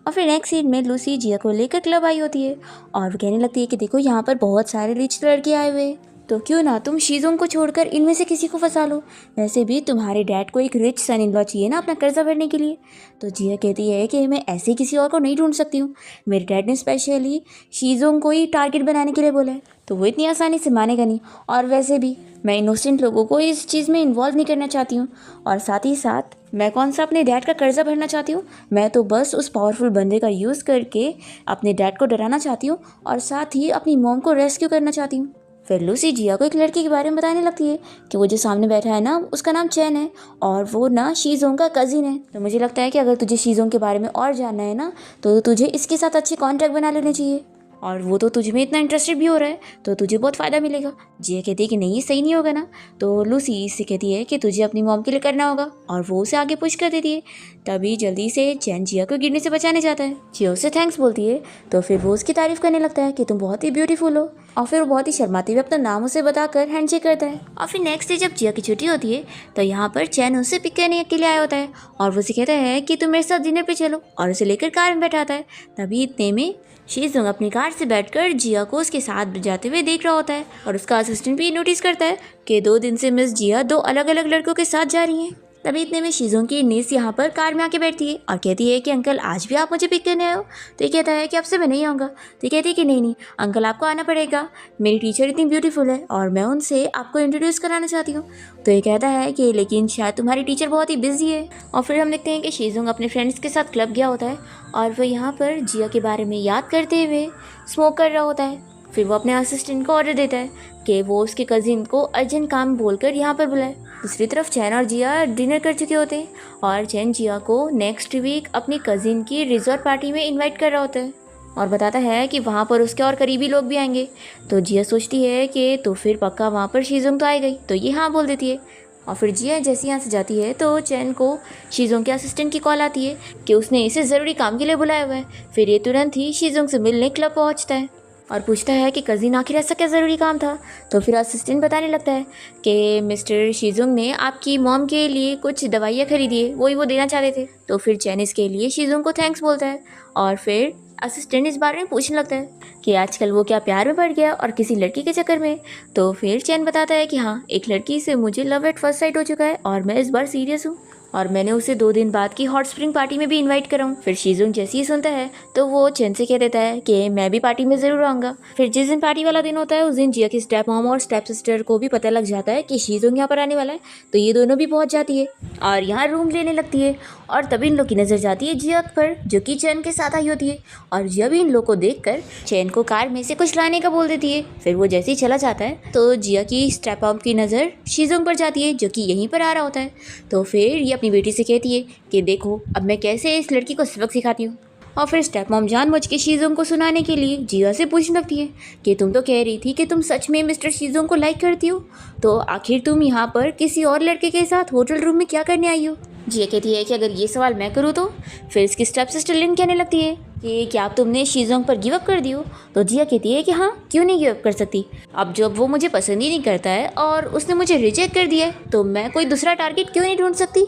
और फिर नेक्स्ट सीन में लूसी जिया को लेकर क्लब आई होती है और वो कहने लगती है कि देखो यहाँ पर बहुत सारे रिच लड़के आए हुए हैं तो क्यों ना तुम शीजोंग को छोड़कर इनमें से किसी को फंसा लो, वैसे भी तुम्हारे डैड को एक रिच सन इन लॉ चाहिए ना अपना कर्जा भरने के लिए। तो जिया कहती है कि मैं ऐसे किसी और को नहीं ढूंढ सकती हूँ, मेरे डैड ने स्पेशली शीजोंग को ही टारगेट बनाने के लिए बोला है तो वो इतनी आसानी से मानेगा नहीं और वैसे भी मैं इनोसेंट लोगों को इस चीज़ में इन्वॉल्व नहीं करना चाहती हूँ और साथ ही साथ मैं कौन सा अपने डैड का कर्जा भरना चाहती हूँ, मैं तो बस उस पावरफुल बंदे का यूज़ करके अपने डैड को डराना चाहती हूँ और साथ ही अपनी मॉम को रेस्क्यू करना चाहती हूँ। फिर लूसी जिया को एक लड़के के बारे में बताने लगती है कि वो जो सामने बैठा है ना उसका नाम चैन है और वो ना शीजोंग का कज़िन है। तो मुझे लगता है कि अगर तुझे शीजोंग के बारे में और जानना है ना तो तुझे इसके साथ अच्छे कॉन्टैक्ट बना लेने चाहिए और वो तो तुझ में इतना इंटरेस्टेड भी हो रहा है तो तुझे बहुत फ़ायदा मिलेगा। जिया कहती है कि नहीं ये सही नहीं होगा ना। तो लूसी इससे कहती है कि तुझे अपनी मॉम के लिए करना होगा और वो उसे आगे पुश कर देती है। तभी जल्दी से चैन जिया को गिरने से बचाने जाता है। जिया उसे थैंक्स बोलती है तो फिर वो उसकी तारीफ करने लगता है कि तुम बहुत ही ब्यूटीफुल हो और फिर वो बहुत ही शर्माते हुए अपना नाम उसे बताकर हैंडशेक करता है। और फिर नेक्स्ट डे जब जिया की छुट्टी होती है तो यहाँ पर चैन उसे पिक करने के लिए आया होता है और वो उसे कहता है कि तुम मेरे साथ डिनर पे चलो और उसे लेकर कार में बैठाता है। तभी इतने में शीजोंग अपनी कार से बैठकर जिया को उसके साथ जाते हुए देख रहा होता है और उसका असिस्टेंट भी नोटिस करता है कि 2 दिन से मिस जिया 2 अलग अलग लड़कों के साथ जा रही हैं। तभी इतने में शीजोंग की निस यहाँ पर कार में आके बैठती है और कहती है कि अंकल आज भी आप मुझे पिक करने आए हो। तो ये कहता है कि अब से मैं नहीं आऊँगा। तो ये कहती है कि नहीं अंकल आपको आना पड़ेगा, मेरी टीचर इतनी ब्यूटीफुल है और मैं उनसे आपको इंट्रोड्यूस कराना चाहती हूँ। तो ये कहता है कि लेकिन शायद तुम्हारी टीचर बहुत ही बिजी है। और फिर हम देखते हैं कि शीजोंग अपने फ्रेंड्स के साथ क्लब गया होता है और वो यहाँ पर जिया के बारे में याद करते हुए स्मोक कर रहा होता है। फिर वो अपने असिस्टेंट को ऑर्डर देता है कि वो उसके कजिन को अर्जेंट काम बोलकर यहाँ पर बुलाए। दूसरी तरफ चैन और जिया डिनर कर चुके होते हैं और चैन जिया को नेक्स्ट वीक अपनी कजिन की रिजॉर्ट पार्टी में इनवाइट कर रहा होता है और बताता है कि वहाँ पर उसके और करीबी लोग भी आएंगे। तो जिया सोचती है कि तो फिर पक्का वहाँ पर शीजोंग तो आए गई। तो ये हाँ बोल देती है और फिर जिया जैसे यहाँ से जाती है तो चैन को शीजोंग के असिस्टेंट की कॉल आती है कि उसने इसे ज़रूरी काम के लिए बुलाया हुआ है। फिर ये तुरंत ही शीजोंग से मिलने क्लब पहुँचता है और पूछता है कि कज़िन आखिर ऐसा क्या ज़रूरी काम था। तो फिर असिस्टेंट बताने लगता है कि मिस्टर शीजोंग ने आपकी मॉम के लिए कुछ दवाइयाँ खरीदी है, वही वो देना चाहते थे। तो फिर चैन इसके लिए शीजोंग को थैंक्स बोलता है और फिर असिस्टेंट इस बारे में पूछने लगता है कि आजकल वो क्या प्यार में पड़ गया और किसी लड़की के चक्कर में। तो फिर चैन बताता है कि हाँ, एक लड़की से मुझे लव एट फर्स्ट साइट हो चुका है और मैं इस बार सीरियस हूँ और मैंने उसे 2 दिन बाद की हॉट स्प्रिंग पार्टी में भी इनवाइट करा हूँ। फिर शीजोंग जैसे ही सुनता है तो वो चैन से कह देता है कि मैं भी पार्टी में ज़रूर आऊँगा। फिर जिस दिन पार्टी वाला दिन होता है उस दिन जिया की स्टेप मॉम और स्टेप सिस्टर को भी पता लग जाता है कि शीजोंग यहाँ पर आने वाला है। तो ये दोनों भी पहुँच जाती है और यहाँ रूम लेने लगती है और तभी इन लोग की नज़र जाती है जिया पर, जो कि चैन के साथ आई होती है और जिया भी इन लोग को देखकर चैन को कार में से कुछ लाने का बोल देती है। फिर वो जैसे ही चला जाता है तो जिया की स्टेप मॉम की नज़र शीजोंग पर जाती है, जो कि यहीं पर आ रहा होता है। तो फिर ये अपनी बेटी से कहती है कि देखो अब मैं कैसे इस लड़की को सबक सिखाती हूँ। और फिर स्टेप मॉम जानबूझ के शीजोंग को सुनाने के लिए जिया से पूछने लगती है कि तुम तो कह रही थी कि तुम सच में मिस्टर शीजोंग को लाइक करती हो, तो आखिर तुम यहाँ पर किसी और लड़के के साथ होटल रूम में क्या करने आई हो। जिया कहती है कि अगर ये सवाल मैं करूँ तो। फिर इसकी स्टेप सिस्टर लिन कहने लगती है कि क्या तुमने शीजोंग पर गिव अप कर दी हो। तो जिया कहती है कि हाँ, क्यों नहीं गिव अप कर सकती। अब जब वो मुझे पसंद ही नहीं करता है और उसने मुझे रिजेक्ट कर दिया है तो मैं कोई दूसरा टारगेट क्यों नहीं ढूंढ सकती।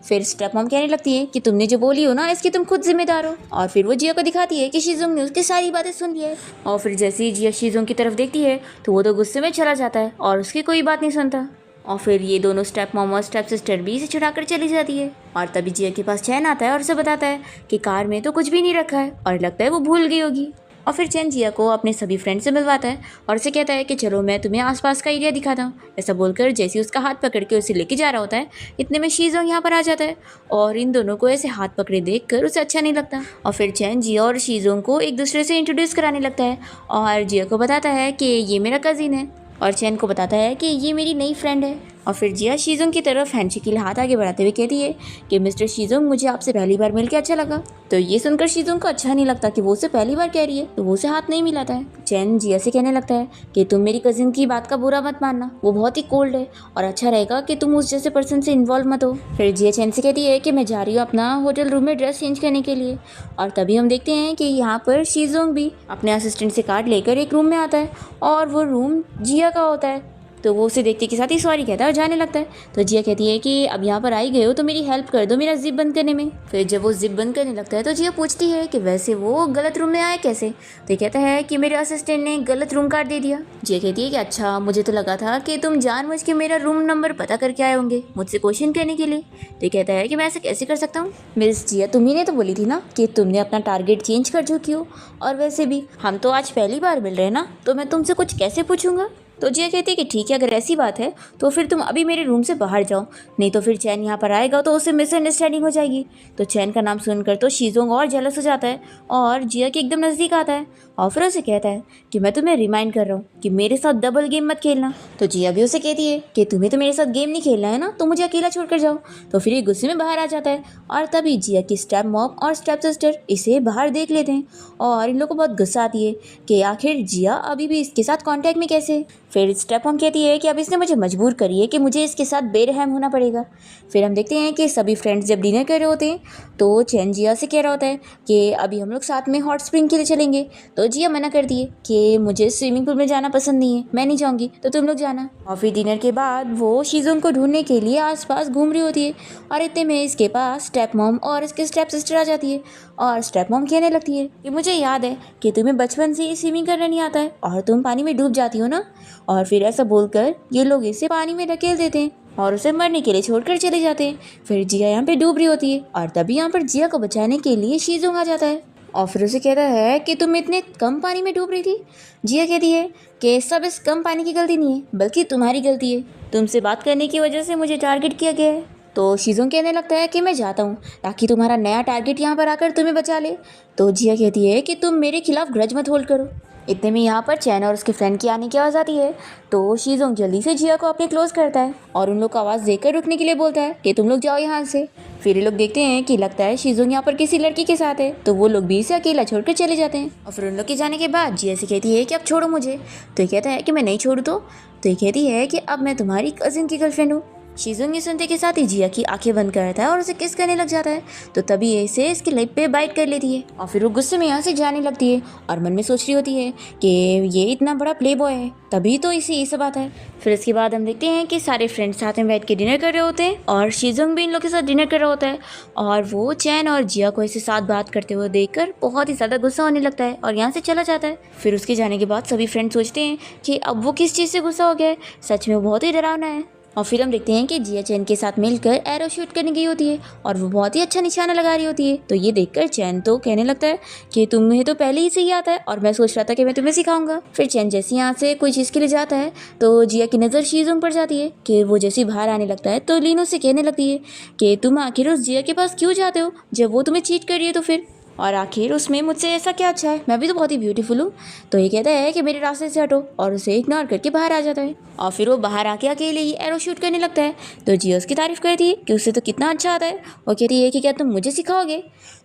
फिर स्टेप मॉम कहने लगती है कि तुमने जो बोली हो ना, इसकी तुम खुद जिम्मेदार हो। और फिर वो जिया को दिखाती है कि शीजोंग ने उसकी सारी बातें सुन ली है। और फिर जैसे ही जिया शीजोंग की तरफ देखती है तो वो तो गुस्से में चला जाता है और उसकी कोई बात नहीं सुनता। और फिर ये दोनों स्टेप मॉम और स्टेप सिस्टर भी इसे छुड़ाकर चली जाती है। और तभी जिया के पास चैन आता है और उसे बताता है कि कार में तो कुछ भी नहीं रखा है और लगता है वो भूल गई होगी। और फिर चैन जिया को अपने सभी फ्रेंड से मिलवाता है और उसे कहता है कि चलो मैं तुम्हें आसपास का एरिया दिखाता हूँ। ऐसा बोलकर जैसे उसका हाथ पकड़ के उसे लेके जा रहा होता है, इतने में शीजोंग यहाँ पर आ जाता है और इन दोनों को ऐसे हाथ पकड़े देखकर उसे अच्छा नहीं लगता। और फिर चैन जिया और शीजोंग को एक दूसरे से इंट्रोड्यूस कराने लगता है और जिया को बताता है कि ये मेरा कज़िन है और चैन को बताता है कि ये मेरी नई फ्रेंड है। और फिर जिया शीजोंग की तरफ हैंडशेक के लिए हाथ आगे बढ़ाते हुए कहती है कि मिस्टर शीजोंग, मुझे आपसे पहली बार मिलकर अच्छा लगा। तो ये सुनकर शीजोंग को अच्छा नहीं लगता कि वो उसे पहली बार कह रही है, तो वो उसे हाथ नहीं मिलाता है। चैन जिया से कहने लगता है कि तुम मेरी कजिन की बात का बुरा मत मानना, वो बहुत ही कोल्ड है और अच्छा रहेगा कि तुम उस जैसे पर्सन से इन्वॉल्व मत हो। फिर जिया चैन से कहती है कि मैं जा रही हूँ अपना होटल रूम में ड्रेस चेंज करने के लिए। और तभी हम देखते हैं कि यहाँ पर शीजोंग भी अपने असिस्टेंट से कार्ड लेकर एक रूम में आता है और वो रूम जिया का होता है। तो वो उसे देखते के साथ ही सॉरी कहता है और जाने लगता है। तो जिया कहती है कि अब यहाँ पर आई गए हो तो मेरी हेल्प कर दो मेरा जिप बंद करने में। फिर जब वो जिप बंद करने लगता है तो जिया पूछती है कि वैसे वो गलत रूम में आया कैसे। तो कहता है कि मेरे असिस्टेंट ने गलत रूम कार्ड दे दिया। जिया कहती है कि अच्छा, मुझे तो लगा था कि तुम जानबूझ के मेरा रूम नंबर पता करके आए होंगे मुझसे क्वेश्चन करने के लिए। तो कहता है कि मैं ऐसे कैसे कर सकता हूँ। मिस जिया, तुम्ही ने तो बोली थी ना कि तुमने अपना टारगेट चेंज कर चुकी हो, और वैसे भी हम तो आज पहली बार मिल रहे हैं ना, तो मैं तुमसे कुछ कैसे पूछूंगा। तो जिया कहती है कि ठीक है, अगर ऐसी बात है तो फिर तुम अभी मेरे रूम से बाहर जाओ, नहीं तो फिर चैन यहाँ पर आएगा तो उसे मिसअंडरस्टैंडिंग हो जाएगी। तो चैन का नाम सुनकर तो शीजोंग और जेलस हो जाता है और जिया के एकदम नज़दीक आता है और फिर उसे कहता है कि मैं तुम्हें रिमाइंड कर रहा हूँ कि मेरे साथ डबल गेम मत खेलना। तो जिया भी उसे कहती है कि तुम्हें तो मेरे साथ गेम नहीं खेलना है ना, तो मुझे अकेला छोड़कर जाओ। तो फिर ये गुस्से में बाहर आ जाता है और तभी जिया की स्टेप मॉम और स्टेप सिस्टर इसे बाहर देख लेते हैं और इन लोगों को बहुत गुस्सा आती है कि आखिर जिया अभी भी इसके साथ कॉन्टैक्ट में कैसे। फिर स्टेप मॉम कहती है कि अब इसने मुझे मजबूर करी है कि मुझे इसके साथ बेरहम होना पड़ेगा। फिर हम देखते हैं कि सभी फ्रेंड्स जब डिनर कर रहे होते हैं तो चैन जिया से कह रहा होता है कि अभी हम लोग साथ में हॉट स्प्रिंग के लिए चलेंगे। तो जिया मना करती है कि मुझे स्विमिंग पूल में जाना पसंद नहीं है, मैं नहीं जाऊँगी, तो तुम लोग जाना। और फिर डिनर के बाद वो शीजोंग को ढूंढने के लिए आसपास घूम रही होती है और इतने में इसके पास स्टेप मॉम और इसके स्टेप सिस्टर आ जाती है और स्टेप मॉम कहने लगती है कि मुझे याद है कि तुम्हें बचपन से स्विमिंग करना नहीं आता है और तुम पानी में डूब जाती हो ना। और फिर ऐसा बोलकर ये लोग इसे पानी में ढकेल देते हैं और उसे मरने के लिए छोड़कर चले जाते हैं। फिर जिया यहाँ पे डूब रही होती है और तभी यहाँ पर जिया को बचाने के लिए शीजोंग आ जाता है और फिर उसे कहता है कि तुम इतने कम पानी में डूब रही थी। जिया कहती है कि सब इस कम पानी की गलती नहीं है बल्कि तुम्हारी गलती है, तुमसे बात करने की वजह से मुझे टारगेट किया गया है। तो शीजोंग कहने लगता है कि मैं जाता हूँ ताकि तुम्हारा नया टारगेट यहाँ पर आकर तुम्हें बचा ले। तो जिया कहती है कि तुम मेरे खिलाफ ग्रज मत होल्ड करो। इतने में यहाँ पर चैन और उसके फ्रेंड की आने की आवाज़ आती है। तो शीजोंग जल्दी से जिया को अपने क्लोज करता है और उन लोग को आवाज़ देकर रुकने के लिए बोलता है कि तुम लोग जाओ यहाँ से। फिर ये लोग देखते हैं कि लगता है शीजोंग यहाँ पर किसी लड़की के साथ है, तो वो लोग भी इसे अकेला छोड़कर चले जाते हैं। और फिर उन लोग के जाने के बाद जिया से कहती है कि अब छोड़ो मुझे। तो ये कहता है कि मैं नहीं छोड़ू। तो ये कहती है कि अब मैं तुम्हारी कजिन की गर्लफ्रेंड हूँ। शीजोंग ये सुनते के साथ ही जिया की आंखें बंद करता है और उसे किस करने लग जाता है। तो तभी इसे इसकी लिप पे बाइट कर लेती है और फिर वो गुस्से में यहाँ से जाने लगती है और मन में सोच रही होती है कि ये इतना बड़ा प्ले बॉय है तभी तो इसे ये सब आता है। फिर इसके बाद हम देखते हैं कि सारे फ्रेंड्स साथ में बैठ के डिनर कर रहे होते हैं और शीजोंग भी इन लोग के साथ डिनर कर रहा होता है और वो चैन और जिया को इसे साथ बात करते हुए देखकर बहुत ही ज़्यादा गुस्सा होने लगता है और यहाँ से चला जाता है। फिर उसके जाने के बाद सभी फ्रेंड्स सोचते हैं कि अब वो किस चीज़ से गुस्सा हो गया है, सच में वो बहुत ही डरावना है। और फिर हम देखते हैं कि जिया चैन के साथ मिलकर एरो शूट करने गई होती है और वो बहुत ही अच्छा निशाना लगा रही होती है। तो ये देखकर चैन तो कहने लगता है कि तुम्हें तो पहले ही से ही आता है और मैं सोच रहा था कि मैं तुम्हें सिखाऊंगा। फिर चैन जैसे यहाँ से कोई चीज़ के लिए जाता है तो जिया की नज़र शीजोंग पर जाती है कि वो जैसे बाहर आने लगता है तो लीनो से कहने लगती है कि तुम आखिर उस जिया के पास क्यों जाते हो जब वो तुम्हें चीट कर रही है, तो फिर और आखिर उसमें मुझसे ऐसा क्या अच्छा है, मैं भी तो बहुत ही ब्यूटीफुल हूँ। तो ये कहता है कि मेरे रास्ते से हटो और उसे इग्नोर करके बाहर आ जाता है और फिर वो बाहर आके अकेले ही एरो शूट करने लगता है। तो जिया उसकी तारीफ करती है कि उसे तो कितना अच्छा आता है। वो कहती है कि क्या तुम मुझे सिखाओगे।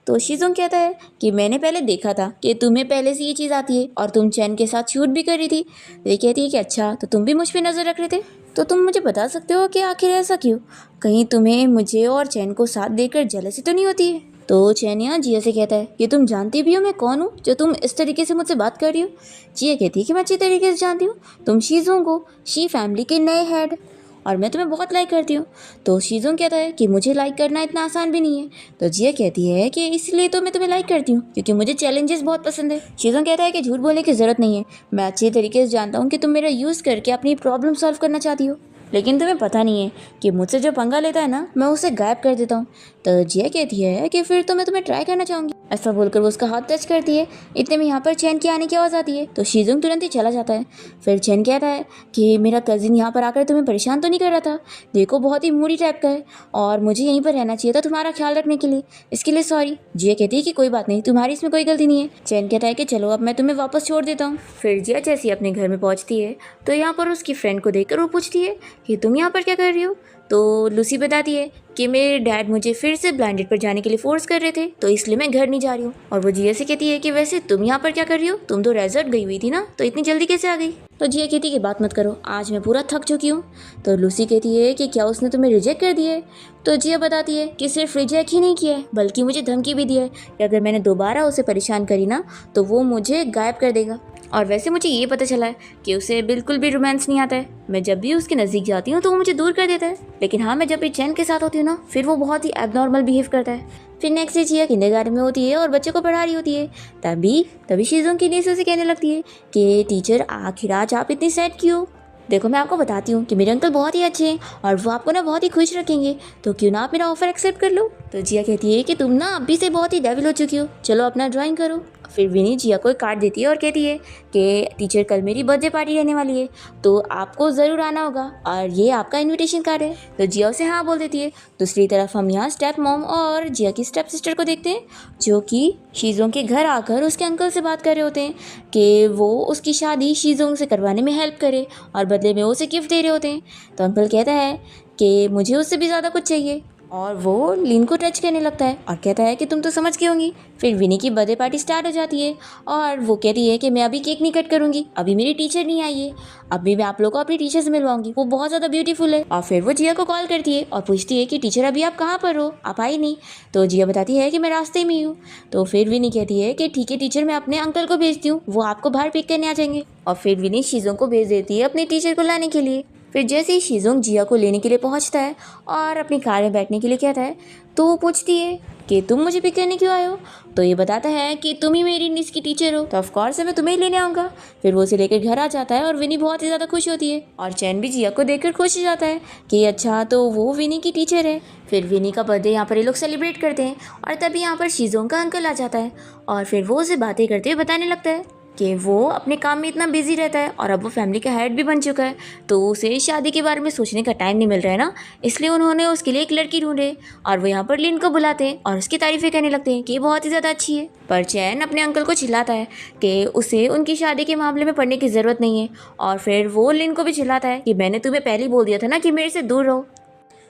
तो शीजोंग कहता है कि मैंने पहले देखा था कि तुम्हें पहले से ये चीज़ आती है और तुम चैन के साथ शूट भी कर रही थी। तो ये कहती है कि अच्छा तो तुम भी मुझ पर नज़र रख रहे थे, तो तुम मुझे बता सकते हो कि आखिर ऐसा क्यों, कहीं तुम्हें मुझे और चैन को साथ देकर जेलसी तो नहीं होती है। तो चैन यहाँ जिया से कहता है कि तुम जानती भी हो मैं कौन हूँ जो तुम इस तरीके से मुझसे बात कर रही हो। जिया कहती है कि मैं अच्छी तरीके से जानती हूँ, तुम शीजोंग हो, शी फैमिली के नए हेड और मैं तुम्हें बहुत लाइक करती हूँ। तो शीजोंग कहता है कि मुझे लाइक करना इतना आसान भी नहीं है। तो जिया कहती है कि इसलिए तो मैं तुम्हें लाइक करती हूँ क्योंकि मुझे चैलेंजेस बहुत पसंद है। शीजोंग कहता है कि झूठ बोलने की ज़रूरत नहीं है, मैं अच्छी तरीके से जानता हूँ कि तुम मेरा यूज़ करके अपनी प्रॉब्लम सॉल्व करना चाहती हो, लेकिन तुम्हें पता नहीं है कि मुझसे जो पंगा लेता है ना मैं उसे गायब कर देता हूँ। तो जिया कहती है कि फिर तो मैं तुम्हें ट्राई करना चाहूँगी। ऐसा बोलकर वो उसका हाथ टच करती है। इतने में यहाँ पर चैन की आने की आवाज़ आती है तो शीजोंग तुरंत ही चला जाता है। फिर चैन कहता है कि मेरा कज़िन यहाँ पर आकर तुम्हें परेशान तो नहीं कर रहा था, देखो बहुत ही मूडी टाइप का है और मुझे यहीं पर रहना चाहिए था तुम्हारा ख्याल रखने के लिए, इसके लिए सॉरी। जिया कहती है कि कोई बात नहीं, तुम्हारी इसमें कोई गलती नहीं है। चैन कहता है कि चलो अब मैं तुम्हें वापस छोड़ देता हूँ। फिर जिया जैसे अपने घर में पहुँचती है तो यहाँ पर उसकी फ्रेंड को देखकर वो पूछती है कि तुम यहाँ पर क्या कर रही हो। तो लूसी बताती है कि मेरे डैड मुझे फिर से ब्लाइंडेड पर जाने के लिए फोर्स कर रहे थे तो इसलिए मैं घर नहीं जा रही हूँ। और वो जिया से कहती है कि वैसे तुम यहाँ पर क्या कर रही हो, तुम तो रेजर्ट गई हुई थी ना, तो इतनी जल्दी कैसे आ गई। तो जिया कहती है कि बात मत करो, आज मैं पूरा थक चुकी हूँ। तो लूसी कहती है कि क्या उसने तुम्हें रिजेक्ट कर दिया है। तो जिया बताती है कि सिर्फ रिजेक्ट ही नहीं किया है बल्कि मुझे धमकी भी दी है कि अगर मैंने दोबारा उसे परेशान करी ना तो वो मुझे गायब कर देगा। और वैसे मुझे ये पता चला है कि उसे बिल्कुल भी रोमांस नहीं आता है, मैं जब भी उसके नज़दीक जाती हूँ तो वो मुझे दूर कर देता है, लेकिन हाँ मैं जब भी चैन के साथ होती हूँ ना फिर वो बहुत ही एबनॉर्मल बिहेव करता है। फिर नेक्स्ट डे जिया किंडरगार्टन में होती है और बच्चे को पढ़ा रही होती है। तभी शीजोंग की नीचे से कहने लगती है कि टीचर आखिर आज आप इतनी सैड क्यों। देखो मैं आपको बताती हूँ कि मेरे अंकल बहुत ही अच्छे हैं और वो आपको ना बहुत ही खुश रखेंगे, तो क्यों ना आप मेरा ऑफर एक्सेप्ट कर लो। तो जिया कहती है कि तुम ना अभी से बहुत ही डेविल हो चुकी हो, चलो अपना ड्राइंग करो। फिर विनी जिया को एक कार्ड देती है और कहती है कि टीचर कल मेरी बर्थडे पार्टी रहने वाली है तो आपको ज़रूर आना होगा और ये आपका इनविटेशन कार्ड है। तो जिया उसे हाँ बोल देती है। दूसरी तरफ हम यहाँ स्टेप मॉम और जिया की स्टेप सिस्टर को देखते हैं जो कि शीजोंग के घर आकर उसके अंकल से बात कर रहे होते हैं कि वो उसकी शादी शीजोंग से करवाने में हेल्प करे और बदले में उसे गिफ्ट दे रहे होते हैं। तो अंकल कहता है कि मुझे उससे भी ज़्यादा कुछ चाहिए और वो लीन को टच करने लगता है और कहता है कि तुम तो समझ गई होंगी। फिर विनी की बर्थडे पार्टी स्टार्ट हो जाती है और वो कहती है कि मैं अभी केक नहीं कट करूँगी, अभी मेरी टीचर नहीं आई है, अभी मैं आप लोगों को अपनी टीचर से मिलवाऊंगी, वो बहुत ज़्यादा ब्यूटीफुल है। और फिर वो जिया को कॉल करती है और पूछती है कि टीचर अभी आप कहाँ पर हो, आप आई नहीं। तो जिया बताती है कि मैं रास्ते में ही हूँ। तो फिर विनी कहती है कि ठीक है टीचर, मैं अपने अंकल को भेजती हूँ, वो आपको बाहर पिक करने आ जाएंगे। और फिर विनी शीजोंग को भेज देती है अपनी टीचर को लाने के लिए। फिर जैसे ही शीजोंग जिया को लेने के लिए पहुंचता है और अपनी कार में बैठने के लिए कहता है तो वो पूछती है कि तुम मुझे पिक करने क्यों आए हो। तो ये बताता है कि तुम ही मेरी इंग्लिश की टीचर हो, तो ऑफकोर्स मैं तुम्हें ही लेने आऊँगा। फिर वो उसे लेकर घर आ जाता है और विनी बहुत ही ज़्यादा खुश होती है और चैन भी जिया को देखकर खुश हो जाता है कि अच्छा तो वो विनी की टीचर है। फिर विनी का बर्थडे यहाँ पर ये लोग सेलिब्रेट करते हैं और तभी यहाँ पर शीजोंग का अंकल आ जाता है और फिर वो उसे बातें करते हुए बताने लगता है कि वो अपने काम में इतना बिजी रहता है और अब वो फैमिली का हेड भी बन चुका है, तो उसे शादी के बारे में सोचने का टाइम नहीं मिल रहा है ना, इसलिए उन्होंने उसके लिए एक लड़की ढूंढे और वो यहाँ पर लिन को बुलाते हैं और उसकी तारीफें करने लगते हैं कि बहुत ही ज़्यादा अच्छी है। पर चैन अपने अंकल को चिल्लाता है कि उसे उनकी शादी के मामले में पढ़ने की ज़रूरत नहीं है और फिर वो लिन को भी चिल्लाता है कि मैंने तुम्हें पहले ही बोल दिया था ना कि मेरे से दूर रहो।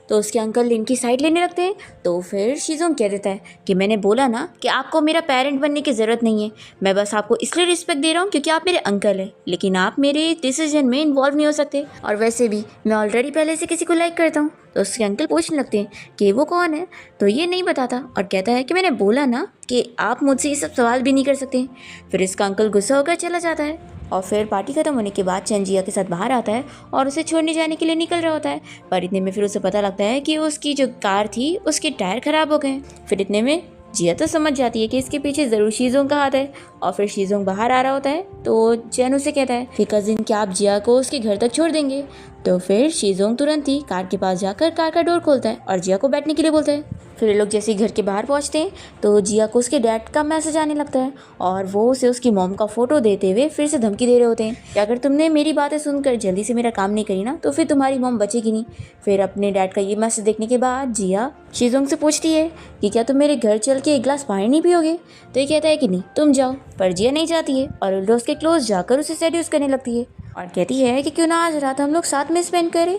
तो उसके अंकल लिन की साइड लेने लगते हैं। तो फिर शीजोंग कह देता है कि मैंने बोला ना कि आपको मेरा पेरेंट बनने की ज़रूरत नहीं है, मैं बस आपको इसलिए रिस्पेक्ट दे रहा हूँ क्योंकि आप मेरे अंकल हैं, लेकिन आप मेरे डिसीजन में इन्वॉल्व नहीं हो सकते और वैसे भी मैं ऑलरेडी पहले से किसी को लाइक करता हूँ। तो उसके अंकल पूछने लगते हैं कि वो कौन है, तो ये नहीं बताता और कहता है कि मैंने बोला ना कि आप मुझसे ये सब सवाल भी नहीं कर सकते। फिर इसका अंकल गुस्सा होकर चला जाता है और फिर पार्टी खत्म होने के बाद चैन जिया के साथ बाहर आता है और उसे छोड़ने जाने के लिए निकल रहा होता है, पर इतने में फिर उसे पता लगता है कि उसकी जो कार थी उसके टायर खराब हो गए। फिर इतने में जिया तो समझ जाती है कि इसके पीछे ज़रूर शीजोंग का हाथ है और फिर शीजोंग बाहर आ रहा होता है। तो चैन उसे कहता है कि कजिन क्या आप जिया को उसके घर तक छोड़ देंगे। तो फिर शीजोंग तुरंत ही कार के पास जाकर कार का डोर खोलता है और जिया को बैठने के लिए बोलता है। फिर ये लोग जैसे ही घर के बाहर पहुंचते हैं तो जिया को उसके डैड का मैसेज आने लगता है और वो उसे उसकी मॉम का फ़ोटो देते हुए फिर से धमकी दे रहे होते हैं कि अगर तुमने मेरी बातें सुनकर जल्दी से मेरा काम नहीं करी ना तो फिर तुम्हारी मॉम बचेगी नहीं। फिर अपने डैड का ये मैसेज देखने के बाद जिया शीजोंग से पूछती है कि क्या तुम मेरे घर चल के एक गिलास पानी नहीं पियोगे। तो ये कहता है कि नहीं तुम जाओ, पर जिया नहीं जाती है और उल्टा उसके क्लोज जाकर उसे सेड्यूस करने लगती है और कहती है कि क्यों ना आज रात हम लोग साथ में स्पेंड करें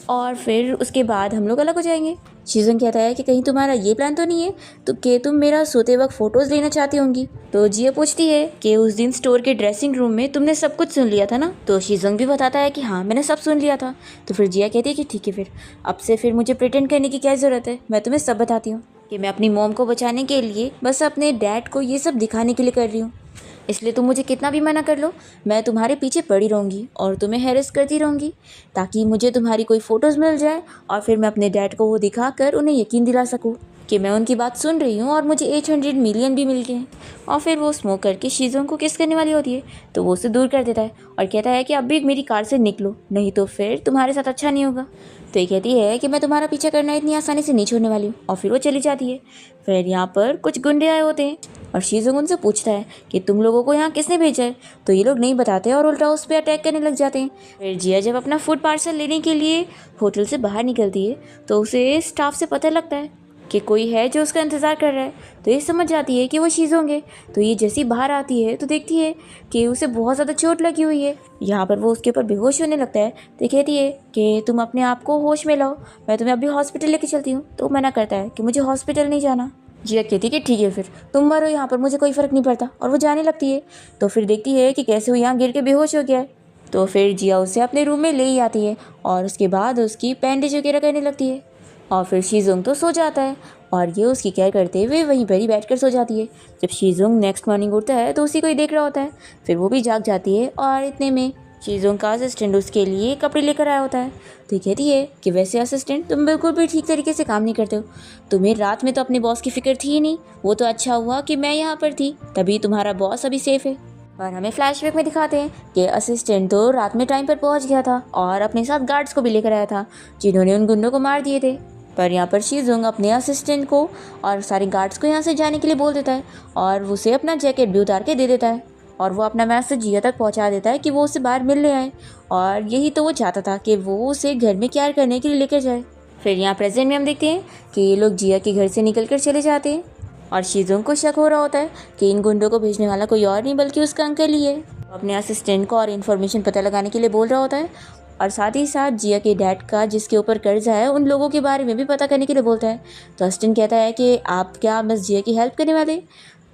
और फिर उसके बाद हम लोग अलग हो जाएंगे। शीजोंग कहता है कि कहीं तुम्हारा ये प्लान तो नहीं है तो कि तुम मेरा सोते वक्त फ़ोटोज़ लेना चाहती होंगी। तो जिया पूछती है कि उस दिन स्टोर के ड्रेसिंग रूम में तुमने सब कुछ सुन लिया था ना। तो शीजोंग भी बताता है कि हाँ मैंने सब सुन लिया था। तो फिर जिया कहती है कि ठीक है, फिर अब से फिर मुझे प्रिटेंड करने की क्या ज़रूरत है, मैं तुम्हें सब बताती हूँ कि मैं अपनी मॉम को बचाने के लिए बस अपने डैड को ये सब दिखाने के लिए कर रही हूँ, इसलिए तुम मुझे कितना भी मना कर लो मैं तुम्हारे पीछे पड़ी रहूँगी और तुम्हें हैरेस करती रहूँगी ताकि मुझे तुम्हारी कोई फ़ोटोज़ मिल जाए और फिर मैं अपने डैड को वो दिखाकर उन्हें यकीन दिला सकूँ कि मैं उनकी बात सुन रही हूँ और मुझे 800 मिलियन भी मिल गए हैं। और फिर वो स्मोक करके शीजोंग को किस करने वाली होती है तो वो उसे दूर कर देता है और कहता है कि अब भी मेरी कार से निकलो, नहीं तो फिर तुम्हारे साथ अच्छा नहीं होगा। तो ये कहती है कि मैं तुम्हारा पीछा करना इतनी आसानी से नहीं छोड़ने वाली हूँ और फिर वो चली जाती है। फिर यहाँ पर कुछ गुंडे आए होते हैं और शीजोंग उनसे पूछता है कि तुम लोगों को यहाँ किसने भेजा है। तो ये लोग नहीं बताते और उल्टा उस पर अटैक करने लग जाते हैं। फिर जिया जब अपना फूड पार्सल लेने के लिए होटल से बाहर निकलती है तो उसे स्टाफ से पता लगता है कि कोई है जो उसका इंतज़ार कर रहा है। तो ये समझ जाती है कि वो शीजोंग है। तो ये जैसी बाहर आती है तो देखती है कि उसे बहुत ज़्यादा चोट लगी हुई है। यहाँ पर वो उसके ऊपर बेहोश होने लगता है तो कहती है कि तुम अपने आप को होश में लाओ, मैं तुम्हें अभी हॉस्पिटल लेके चलती हूँ। तो मना करता है कि मुझे हॉस्पिटल नहीं जाना। जिया कहती है कि ठीक है फिर तुम मरो यहाँ पर, मुझे कोई फ़र्क नहीं पड़ता, और वो जाने लगती है। तो फिर देखती है कि कैसे वो यहाँ गिर के बेहोश हो गया है। तो फिर जिया उसे अपने रूम में ले ही आती है और उसके बाद उसकी बैंडेज वगैरह करने लगती है और फिर शीजोंग तो सो जाता है और ये उसकी केयर करते हुए वहीं पर ही बैठकर सो जाती है। जब शीजोंग नेक्स्ट मॉर्निंग उठता है तो उसी को ही देख रहा होता है। फिर वो भी जाग जाती है और इतने में शीजोंग का असिस्टेंट उसके लिए कपड़े लेकर आया होता है। तो कहती है कि वैसे असिस्टेंट तुम बिल्कुल भी ठीक तरीके से काम नहीं करते हो, तुम्हें रात में तो अपने बॉस की फिक्र थी ही नहीं, वो तो अच्छा हुआ कि मैं यहाँ पर थी तभी तुम्हारा बॉस अभी सेफ है। और हमें फ्लैशबैक में दिखाते हैं कि असिस्टेंट तो रात में टाइम पर पहुँच गया था और अपने साथ गार्ड्स को भी लेकर आया था जिन्होंने उन गुंडों को मार दिए थे। पर यहाँ पर शीजोंग अपने असिस्टेंट को और सारे गार्ड्स को यहाँ से जाने के लिए बोल देता है और उसे अपना जैकेट भी उतार के दे देता है और वो अपना मैसेज जिया तक पहुँचा देता है कि वो उसे बाहर मिलने आए और यही तो वो चाहता था कि वो उसे घर में केयर करने के लिए लेकर जाए। फिर यहाँ प्रेजेंट में हम देखते हैं कि ये लोग जिया के घर से निकल कर चले जाते हैं और शीजोंग को शक हो रहा होता है कि इन गुंडों को भेजने वाला कोई और नहीं बल्कि उसका अंकल ही है। अपने असिस्टेंट को और इन्फॉर्मेशन पता लगाने के लिए बोल रहा होता है और साथ ही साथ जिया के डैड का जिसके ऊपर कर्जा है उन लोगों के बारे में भी पता करने के लिए बोलता है। तो असिस्टेंट कहता है कि आप क्या बस जिया की हेल्प करने वाले।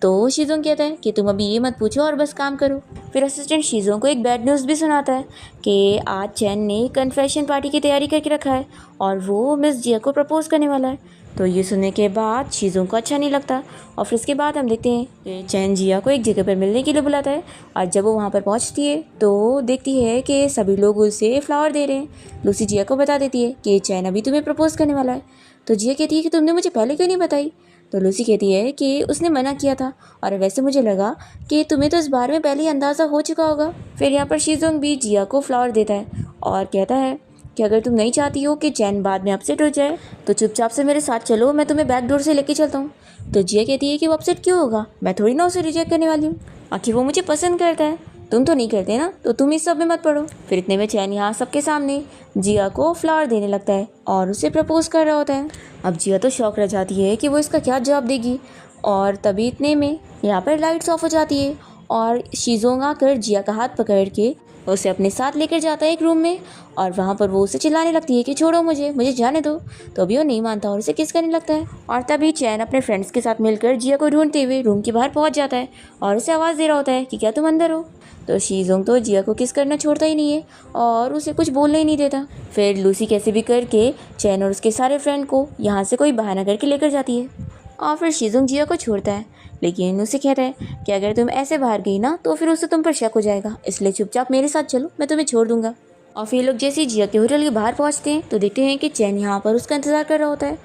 तो शीजोंग कहता है कि तुम अभी ये मत पूछो और बस काम करो। फिर असिस्टेंट शीजोंग को एक बैड न्यूज़ भी सुनाता है कि आज चैन ने कन्फेशन पार्टी की तैयारी करके रखा है और वो मिस जिया को प्रपोज करने वाला है। तो ये सुनने के बाद शीज़ों को अच्छा नहीं लगता और फिर इसके बाद हम देखते हैं कि चैन जिया को एक जगह पर मिलने के लिए बुलाता है। और जब वो वहाँ पर पहुँचती है तो देखती है कि सभी लोग उसे फ्लावर दे रहे हैं। लूसी जिया को बता देती है कि चैन अभी तुम्हें प्रपोज करने वाला है। तो जिया कहती है कि तुमने मुझे पहले क्यों नहीं बताई। तो लूसी कहती है कि उसने मना किया था और वैसे मुझे लगा कि तुम्हें तो इस बारे में पहले ही अंदाज़ा हो चुका होगा। फिर यहाँ पर शीजोंग भी जिया को फ्लावर देता है और कहता है कि अगर तुम नहीं चाहती हो कि चैन बाद में अपसेट हो जाए तो चुपचाप से मेरे साथ चलो, मैं तुम्हें बैक डोर से लेके चलता हूँ। तो जिया कहती है कि वो अपसेट क्यों होगा, मैं थोड़ी ना उसे रिजेक्ट करने वाली हूँ, आखिर वो मुझे पसंद करता है, तुम तो नहीं करते ना, तो तुम इस सब में मत पड़ो। फिर इतने में चैन यहाँ सबके सामने जिया को फ्लावर देने लगता है और उसे प्रपोज कर रहा होता है। अब जिया तो शौक रह जाती है कि वो इसका क्या जवाब देगी और तभी इतने में यहाँ पर लाइट्स ऑफ हो जाती है और शीजोंग आकर जिया का हाथ पकड़ के उसे अपने साथ लेकर जाता है एक रूम में और वहाँ पर वो उसे चिल्लाने लगती है कि छोड़ो मुझे जाने दो। तो अभी वो नहीं मानता और उसे किस करने लगता है और तभी चैन अपने फ्रेंड्स के साथ मिलकर जिया को ढूंढते हुए रूम के बाहर पहुँच जाता है और उसे आवाज़ दे रहा होता है कि क्या तुम अंदर हो। तो शीजोंग तो जिया को किस करना छोड़ता ही नहीं है और उसे कुछ बोलने ही नहीं देता। फिर लूसी कैसे भी करके चैन और उसके सारे फ्रेंड को यहाँ से कोई बहाना करके लेकर जाती है और फिर शीजोंग जिया को छोड़ता है, लेकिन उसे कहता है कि अगर तुम ऐसे बाहर गई ना तो फिर उससे तुम पर शक हो जाएगा, इसलिए चुपचाप मेरे साथ चलो, मैं तुम्हें छोड़ दूंगा। और फिर लोग जैसे ही जिया के होटल के बाहर पहुंचते हैं तो देखते हैं कि चैन यहाँ पर उसका इंतज़ार कर रहा होता है।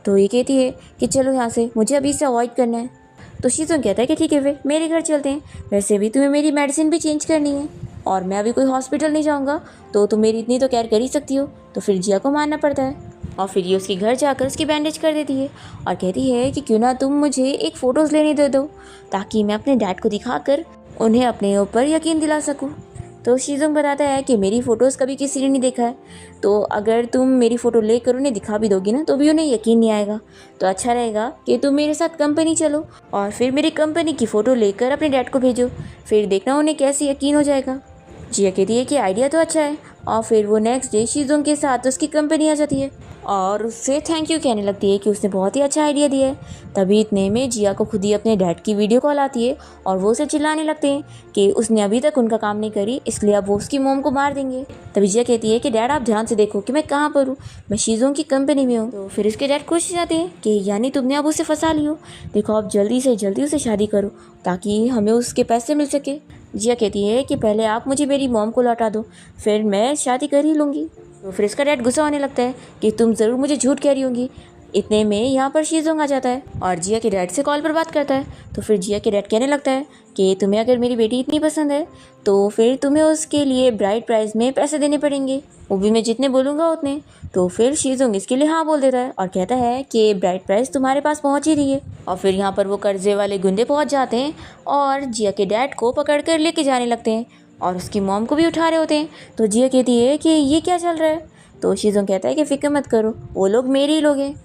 तो ये कहती है कि चलो यहाँ से, मुझे अभी इसे अवॉइड करना है। तो शीजोंग कहता है कि ठीक है फिर मेरे घर चलते हैं, वैसे भी तुम्हें मेरी मेडिसिन भी चेंज करनी है और मैं अभी कोई हॉस्पिटल नहीं जाऊँगा, तो तुम मेरी इतनी तो केयर कर ही सकती हो। तो फिर जिया को मानना पड़ता है और फिर ये उसके घर जाकर उसकी बैंडेज कर देती है और कहती है कि क्यों ना तुम मुझे एक फ़ोटोज़ लेने दे दो ताकि मैं अपने डैड को दिखाकर उन्हें अपने ऊपर यकीन दिला सकूं। तो शीजोंग बताता है कि मेरी फ़ोटोज़ कभी किसी ने नहीं देखा है, तो अगर तुम मेरी फ़ोटो लेकर उन्हें दिखा भी दोगी ना तो भी उन्हें यकीन नहीं आएगा, तो अच्छा रहेगा कि तुम मेरे साथ कंपनी चलो और फिर मेरी कंपनी की फ़ोटो लेकर अपने डैड को भेजो, फिर देखना उन्हें कैसे यकीन हो जाएगा। जिया कहती है कि आइडिया तो अच्छा है और फिर वो नेक्स्ट डे शीजोंग के साथ उसकी कंपनी आ जाती है और उससे थैंक यू कहने लगती है कि उसने बहुत ही अच्छा आइडिया दिया है। तभी इतने में जिया को खुद ही अपने डैड की वीडियो कॉल आती है और वो उसे चिल्लाने लगते हैं कि उसने अभी तक उनका काम नहीं करी, इसलिए अब वो उसकी मोम को मार देंगे। तभी जिया कहती है कि डैड आप ध्यान से देखो कि मैं कहाँ पर हूँ, मैं शीजोंग की कंपनी में हूँ। तो फिर उसके डैड खुश हो जाते हैं कि यानी तुमने अब उसे फंसा लियो, देखो अब जल्दी से जल्दी उसे शादी करो ताकि हमें उसके पैसे मिल सके। जिया कहती है कि पहले आप मुझे मेरी मॉम को लौटा दो, फिर मैं शादी कर ही लूँगी। तो फिर इसका डैड गुस्सा होने लगता है कि तुम ज़रूर मुझे झूठ कह रही होंगी। इतने में यहाँ पर शीजोंग आ जाता है और जिया के डैड से कॉल पर बात करता है। तो फिर जिया के डैड कहने लगता है कि तुम्हें अगर मेरी बेटी इतनी पसंद है तो फिर तुम्हें उसके लिए ब्राइड प्राइस में पैसे देने पड़ेंगे, वो भी मैं जितने बोलूँगा उतने। तो फिर शीजोंग इसके लिए हाँ बोल देता है और कहता है कि ब्राइड प्राइस तुम्हारे पास पहुँच ही रही है। और फिर यहाँ पर वो कर्जे वाले गुंडे पहुँच जाते हैं और जिया के डैड को पकड़ कर लेके जाने लगते हैं और उसकी मॉम को भी उठा रहे होते हैं। तो जिया कहती है कि ये क्या चल रहा है। तो शीजोंग कहता है कि फिक्र मत करो, वो लोग मेरे ही लोग हैं।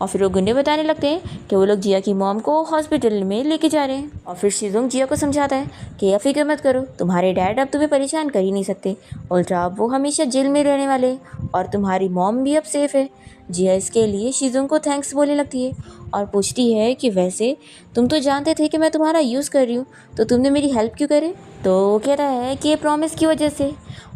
और फिर वो गुंडे बताने लगते हैं कि वो लोग जिया की मॉम को हॉस्पिटल में लेके जा रहे हैं। और फिर शीजोंग जिया को समझाता है कि या फिक्र मत करो, तुम्हारे डैड अब तुम्हें परेशान कर ही नहीं सकते, उल्टा अब वो हमेशा जेल में रहने वाले और तुम्हारी मॉम भी अब सेफ़ है। जिया इसके लिए शीजोंग को थैंक्स बोलने लगती है और पूछती है कि वैसे तुम तो जानते थे कि मैं तुम्हारा यूज़ कर रही हूँ, तो तुमने मेरी हेल्प क्यों करे। तो वो कहता है कि प्रॉमिस की वजह से।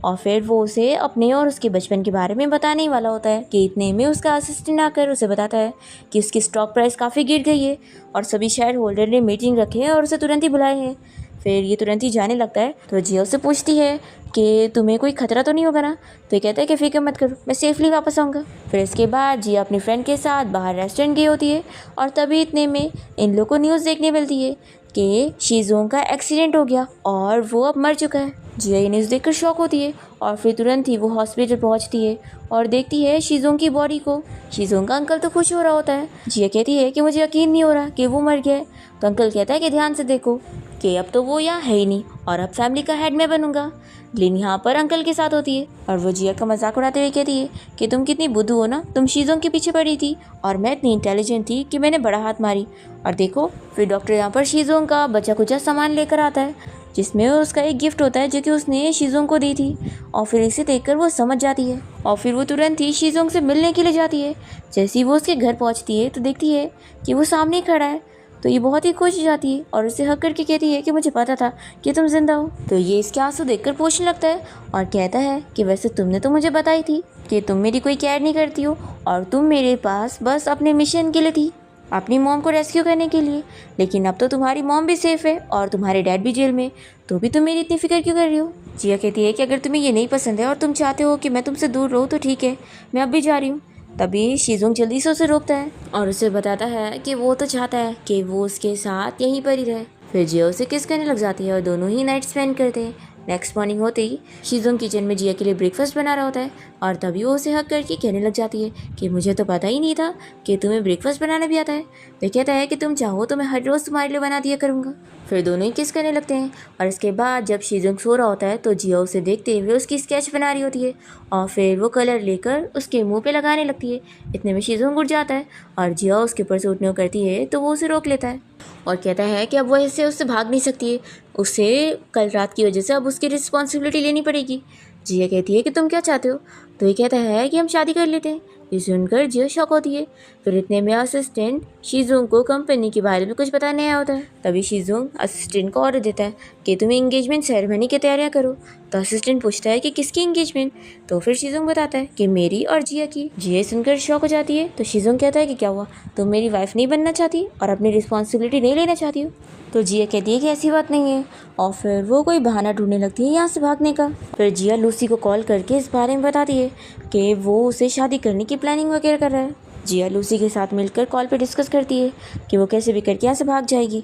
और फिर वो उसे अपने और उसके बचपन के बारे में बताने ही वाला होता है कि इतने में उसका असिस्टेंट आकर उसे बताता है कि उसकी स्टॉक प्राइस काफ़ी गिर गई है और सभी शेयर होल्डर ने मीटिंग रखे है और उसे तुरंत ही बुलाए हैं। फिर ये तुरंत ही जाने लगता है। तो जिया उससे पूछती है कि तुम्हें कोई खतरा तो नहीं होगा ना। तो ये कहता है कि फिक्र मत करो, मैं सेफली वापस आऊँगा। फिर इसके बाद जिया अपनी फ्रेंड के साथ बाहर रेस्टोरेंट गई होती है और तभी इतने में इन लोगों को न्यूज़ देखने मिलती है कि शीजोंग का एक्सीडेंट हो गया और वो अब मर चुका है। जिया ये न्यूज़ देखकर शॉक होती है और फिर तुरंत ही वो हॉस्पिटल पहुंचती है और देखती है शीजोंग की बॉडी को। शीजोंग का अंकल तो खुश हो रहा होता है। जिया कहती है कि मुझे यकीन नहीं हो रहा कि वो मर गया है। तो अंकल कहता है कि ध्यान से देखो कि अब तो वो यहाँ है ही नहीं और अब फैमिली का हेड मैं बनूंगा। लिन यहाँ पर अंकल के साथ होती है और वो जिया का मजाक उड़ाते हुए कहती है कि तुम कितनी बुद्धू हो ना, तुम शीजोंग के पीछे पड़ी थी और मैं इतनी इंटेलिजेंट थी कि मैंने बड़ा हाथ मारी। और देखो फिर डॉक्टर यहाँ पर शीजोंग का बचा कुचा सामान लेकर आता है जिसमें उसका एक गिफ्ट होता है जो कि उसने शीजोंग को दी थी। और फिर इसे देखकर वो समझ जाती है और फिर वो तुरंत ही शीजोंग से मिलने के लिए जाती है। जैसे ही वो उसके घर पहुँचती है तो देखती है कि वो सामने ही खड़ा है तो ये बहुत ही खुश हो जाती है और उसे हक करके कहती है कि मुझे पता था कि तुम जिंदा हो। तो ये इसके आंसू देखकर पूछने लगता है और कहता है कि वैसे तुमने तो मुझे बताई थी कि तुम मेरी कोई केयर नहीं करती हो और तुम मेरे पास बस अपने मिशन के लिए थी, अपनी मॉम को रेस्क्यू करने के लिए। लेकिन अब तो तुम्हारी मॉम भी सेफ है और तुम्हारे डैड भी जेल में, तो भी तुम मेरी इतनी फिक्र क्यों कर रही हो। जिया कहती है कि अगर तुम्हें ये नहीं पसंद है और तुम चाहते हो कि मैं तुमसे दूर रहूँ तो ठीक है, मैं अब भी जा रही हूँ। तभी शीजोंग जल्दी से उसे रोकता है और उसे बताता है कि वो तो चाहता है कि वो उसके साथ यहीं पर ही रहे। फिर जिया उसे किस करने लग जाती है और दोनों ही नाइट स्पेंड करते हैं। नेक्स्ट मॉर्निंग होते ही शीजोंग किचन में जिया के लिए ब्रेकफास्ट बना रहा होता है और तभी वो उसे हक करके कहने लग जाती है कि मुझे तो पता ही नहीं था कि तुम्हें ब्रेकफास्ट बनाना भी आता है। वह कहता है कि तुम चाहो तो मैं हर रोज़ तुम्हारे लिए बना दिया करूँगा। फिर दोनों ही किस करने लगते हैं और इसके बाद जब शीजोंग सो रहा होता है तो जिया उसे देखते हुए उसकी स्केच बना रही होती है और फिर वो कलर लेकर उसके मुंह पे लगाने लगती है। इतने में शीजोंग उठ जाता है और जिया उसके ऊपर से उठने को करती है तो वो उसे रोक लेता है और कहता है कि अब वो ऐसे उससे भाग नहीं सकती है, उसे कल रात की वजह से अब उसकी रिस्पॉन्सिबिलिटी लेनी पड़ेगी। जिया कहती है कि तुम क्या चाहते हो, तो ये कहता है कि हम शादी कर लेते हैं। ये सुनकर जिया शॉक होती है। फिर इतने में असिस्टेंट शीजोंग को कंपनी के बारे में कुछ बताने आया होता है। तभी शीजोंग असिस्टेंट को ऑर्डर देता है कि तुम एंगेजमेंट सेरेमनी की तैयारियां करो। तो असिस्टेंट पूछता है कि किसकी एंगेजमेंट, तो फिर शीजोंग बताता है कि मेरी और जिया की। जिया सुनकर शॉक हो जाती है। तो शीजोंग कहता है कि क्या हुआ, तुम मेरी वाइफ नहीं बनना चाहती और अपनी रिस्पॉन्सिबिलिटी नहीं लेना चाहती हो। तो जिया कहती है कि ऐसी बात नहीं है और फिर वो कोई बहाना ढूंढने लगती है यहाँ से भागने का। फिर जिया लूसी को कॉल करके इस बारे में बताती है कि वो उसे शादी करने की प्लानिंग वगैरह कर रहा है। जिया लूसी के साथ मिलकर कॉल पे डिस्कस करती है कि वो कैसे भी करके यहाँ से भाग जाएगी।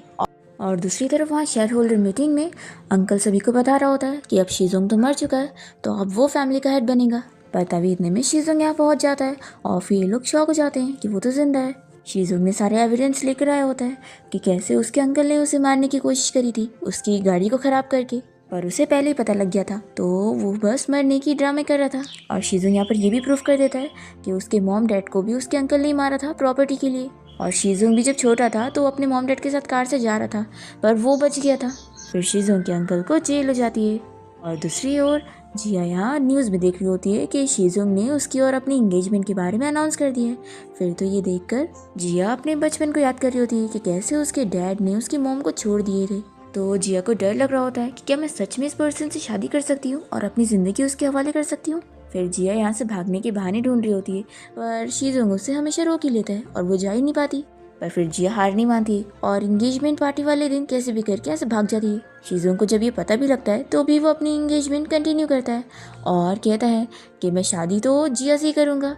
और दूसरी तरफ वहाँ शेयर होल्डर मीटिंग में अंकल सभी को बता रहा होता है कि अब शीजोंग तो मर चुका है तो अब वो फैमिली का हेड बनेगा। पर तभी इतने में शीजोंग यहाँ पहुँच जाता है और फिर ये लोग शॉक हो जाते हैं कि वो तो जिंदा है। शीजोंग ने सारे एविडेंस लेकर आया होता है कि कैसे उसके अंकल ने उसे मारने की कोशिश करी थी उसकी गाड़ी को ख़राब करके, पर उसे पहले ही पता लग गया था तो वो बस मरने की ड्रामे कर रहा था। और शीजोंग यहाँ पर ये भी प्रूफ कर देता है कि उसके मॉम डैड को भी उसके अंकल ने मारा था प्रॉपर्टी के लिए। और शीजोंग भी जब छोटा था तो अपने मॉम डैड के साथ कार से जा रहा था पर वो बच गया था। फिर शीजोंग के अंकल को जेल हो जाती है। और दूसरी ओर जिया यहाँ न्यूज़ में देख रही होती है कि शीजोंग ने उसकी और अपनी इंगेजमेंट के बारे में अनाउंस कर दिया है। फिर तो ये देखकर जिया अपने बचपन को याद कर रही होती है कि कैसे उसके डैड ने उसकी मॉम को छोड़ दिए थे। तो जिया को डर लग रहा होता है कि क्या मैं सच में इस पर्सन से शादी कर सकती हूँ और अपनी ज़िंदगी उसके हवाले कर सकती हूँ। फिर जिया यहाँ से भागने के बहाने ढूंढ रही होती है पर शीजोंग उसे हमेशा रोक ही लेता है और वो जा ही नहीं पाती। पर फिर जिया हार नहीं मानती और एंगेजमेंट पार्टी वाले दिन कैसे भी करके ऐसे भाग जाती है। शीजोंग को जब ये पता भी लगता है तो भी वो अपनी एंगेजमेंट कंटिन्यू करता है और कहता है कि मैं शादी तो जिया से ही करूँगा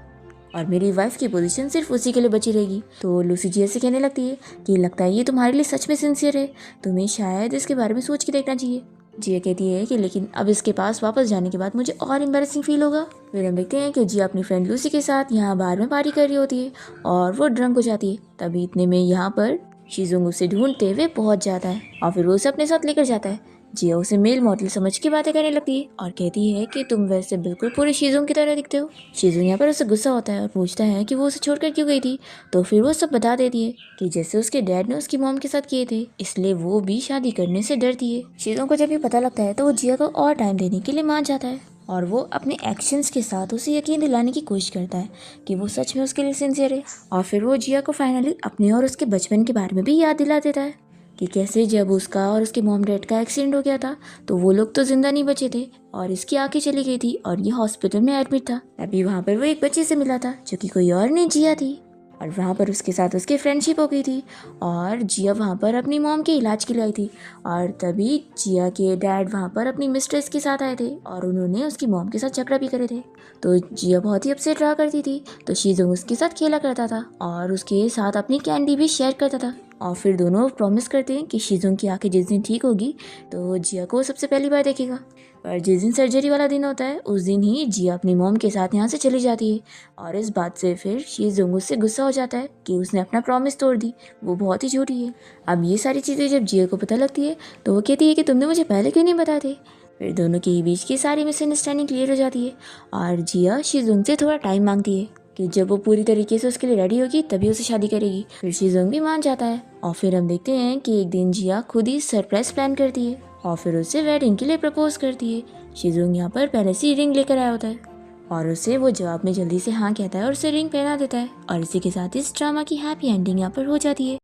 और मेरी वाइफ की पोजीशन सिर्फ उसी के लिए बची रहेगी। तो लूसी जिया से कहने लगती है कि लगता है ये तुम्हारे लिए सच में सिंसियर है, तुम्हें शायद इसके बारे में सोच के देखना चाहिए। जिया कहती है कि लेकिन अब इसके पास वापस जाने के बाद मुझे और एम्बैरेसिंग फील होगा। फिर हम देखते हैं कि जिया अपनी फ्रेंड लूसी के साथ यहाँ बार में पार्टी कर रही होती है और वो ड्रंक हो जाती है। तभी इतने में यहाँ पर शीजोंग उसे ढूंढते हुए पहुँच जाता है और फिर वो उसे अपने साथ लेकर जाता है। जिया उसे मेल मॉडल समझ के बातें करने लगती है और कहती है कि तुम वैसे बिल्कुल पूरे शीजोंग की तरह दिखते हो। शीजोंग यहाँ पर उसे गुस्सा होता है और पूछता है कि वो उसे छोड़कर क्यों गई थी। तो फिर वो सब बता देती है कि जैसे उसके डैड ने उसकी मॉम के साथ किए थे इसलिए वो भी शादी करने से डरती है। शीजोंग को जब ये पता लगता है तो वो जिया को और टाइम देने के लिए मान जाता है और वो अपने एक्शंस के साथ उसे यकीन दिलाने की कोशिश करता है कि वो सच में उसके लिए सिंसियर है। और फिर वो जिया को फाइनली अपने और उसके बचपन के बारे में भी याद दिला देता है कि कैसे जब उसका और उसके मॉम डैड का एक्सीडेंट हो गया था तो वो लोग तो जिंदा नहीं बचे थे और इसकी आंखें चली गई थी और ये हॉस्पिटल में एडमिट था। तभी वहाँ पर वो एक बच्चे से मिला था जो कि कोई और नहीं जिया थी और वहाँ पर उसके साथ उसकी फ्रेंडशिप हो गई थी और जिया वहाँ पर अपनी मॉम के इलाज के लिए आई थी। और तभी जिया के डैड वहाँ पर अपनी मिस्ट्रेस के साथ आए थे और उन्होंने उसकी मॉम के साथ झगड़ा भी करे थे। तो जिया बहुत ही अपसेट रहा करती थी तो शीजोंग उसके साथ खेला करता था और उसके साथ अपनी कैंडी भी शेयर करता था। और फिर दोनों प्रॉमिस करते हैं कि शीजोंग की आंखें जिस दिन ठीक होगी तो जिया को सबसे पहली बार देखेगा। पर जिस दिन सर्जरी वाला दिन होता है उस दिन ही जिया अपनी मॉम के साथ यहाँ से चली जाती है और इस बात से फिर शीजोंग उससे गुस्सा हो जाता है कि उसने अपना प्रॉमिस तोड़ दी, वो बहुत ही झूठी है। अब ये सारी चीज़ें जब जिया को पता लगती है तो वो कहती है कि तुमने मुझे पहले क्यों नहीं बताए थे। फिर दोनों के बीच की सारी मिसअंडरस्टैंडिंग क्लियर हो जाती है और जिया शीजोंग से थोड़ा टाइम मांगती है कि जब वो पूरी तरीके से उसके लिए रेडी होगी तभी उसे शादी करेगी। फिर शीजोंग भी मान जाता है और फिर हम देखते हैं कि एक दिन जिया खुद ही सरप्राइज प्लान करती है और फिर उससे वेडिंग के लिए प्रपोज करती है। शीजोंग यहाँ पर पहले से रिंग लेकर आया होता है और उसे वो जवाब में जल्दी से हाँ कहता है और उसे रिंग पहना देता है और इसी के साथ इस ड्रामा की हैप्पी एंडिंग यहाँ पर हो जाती है।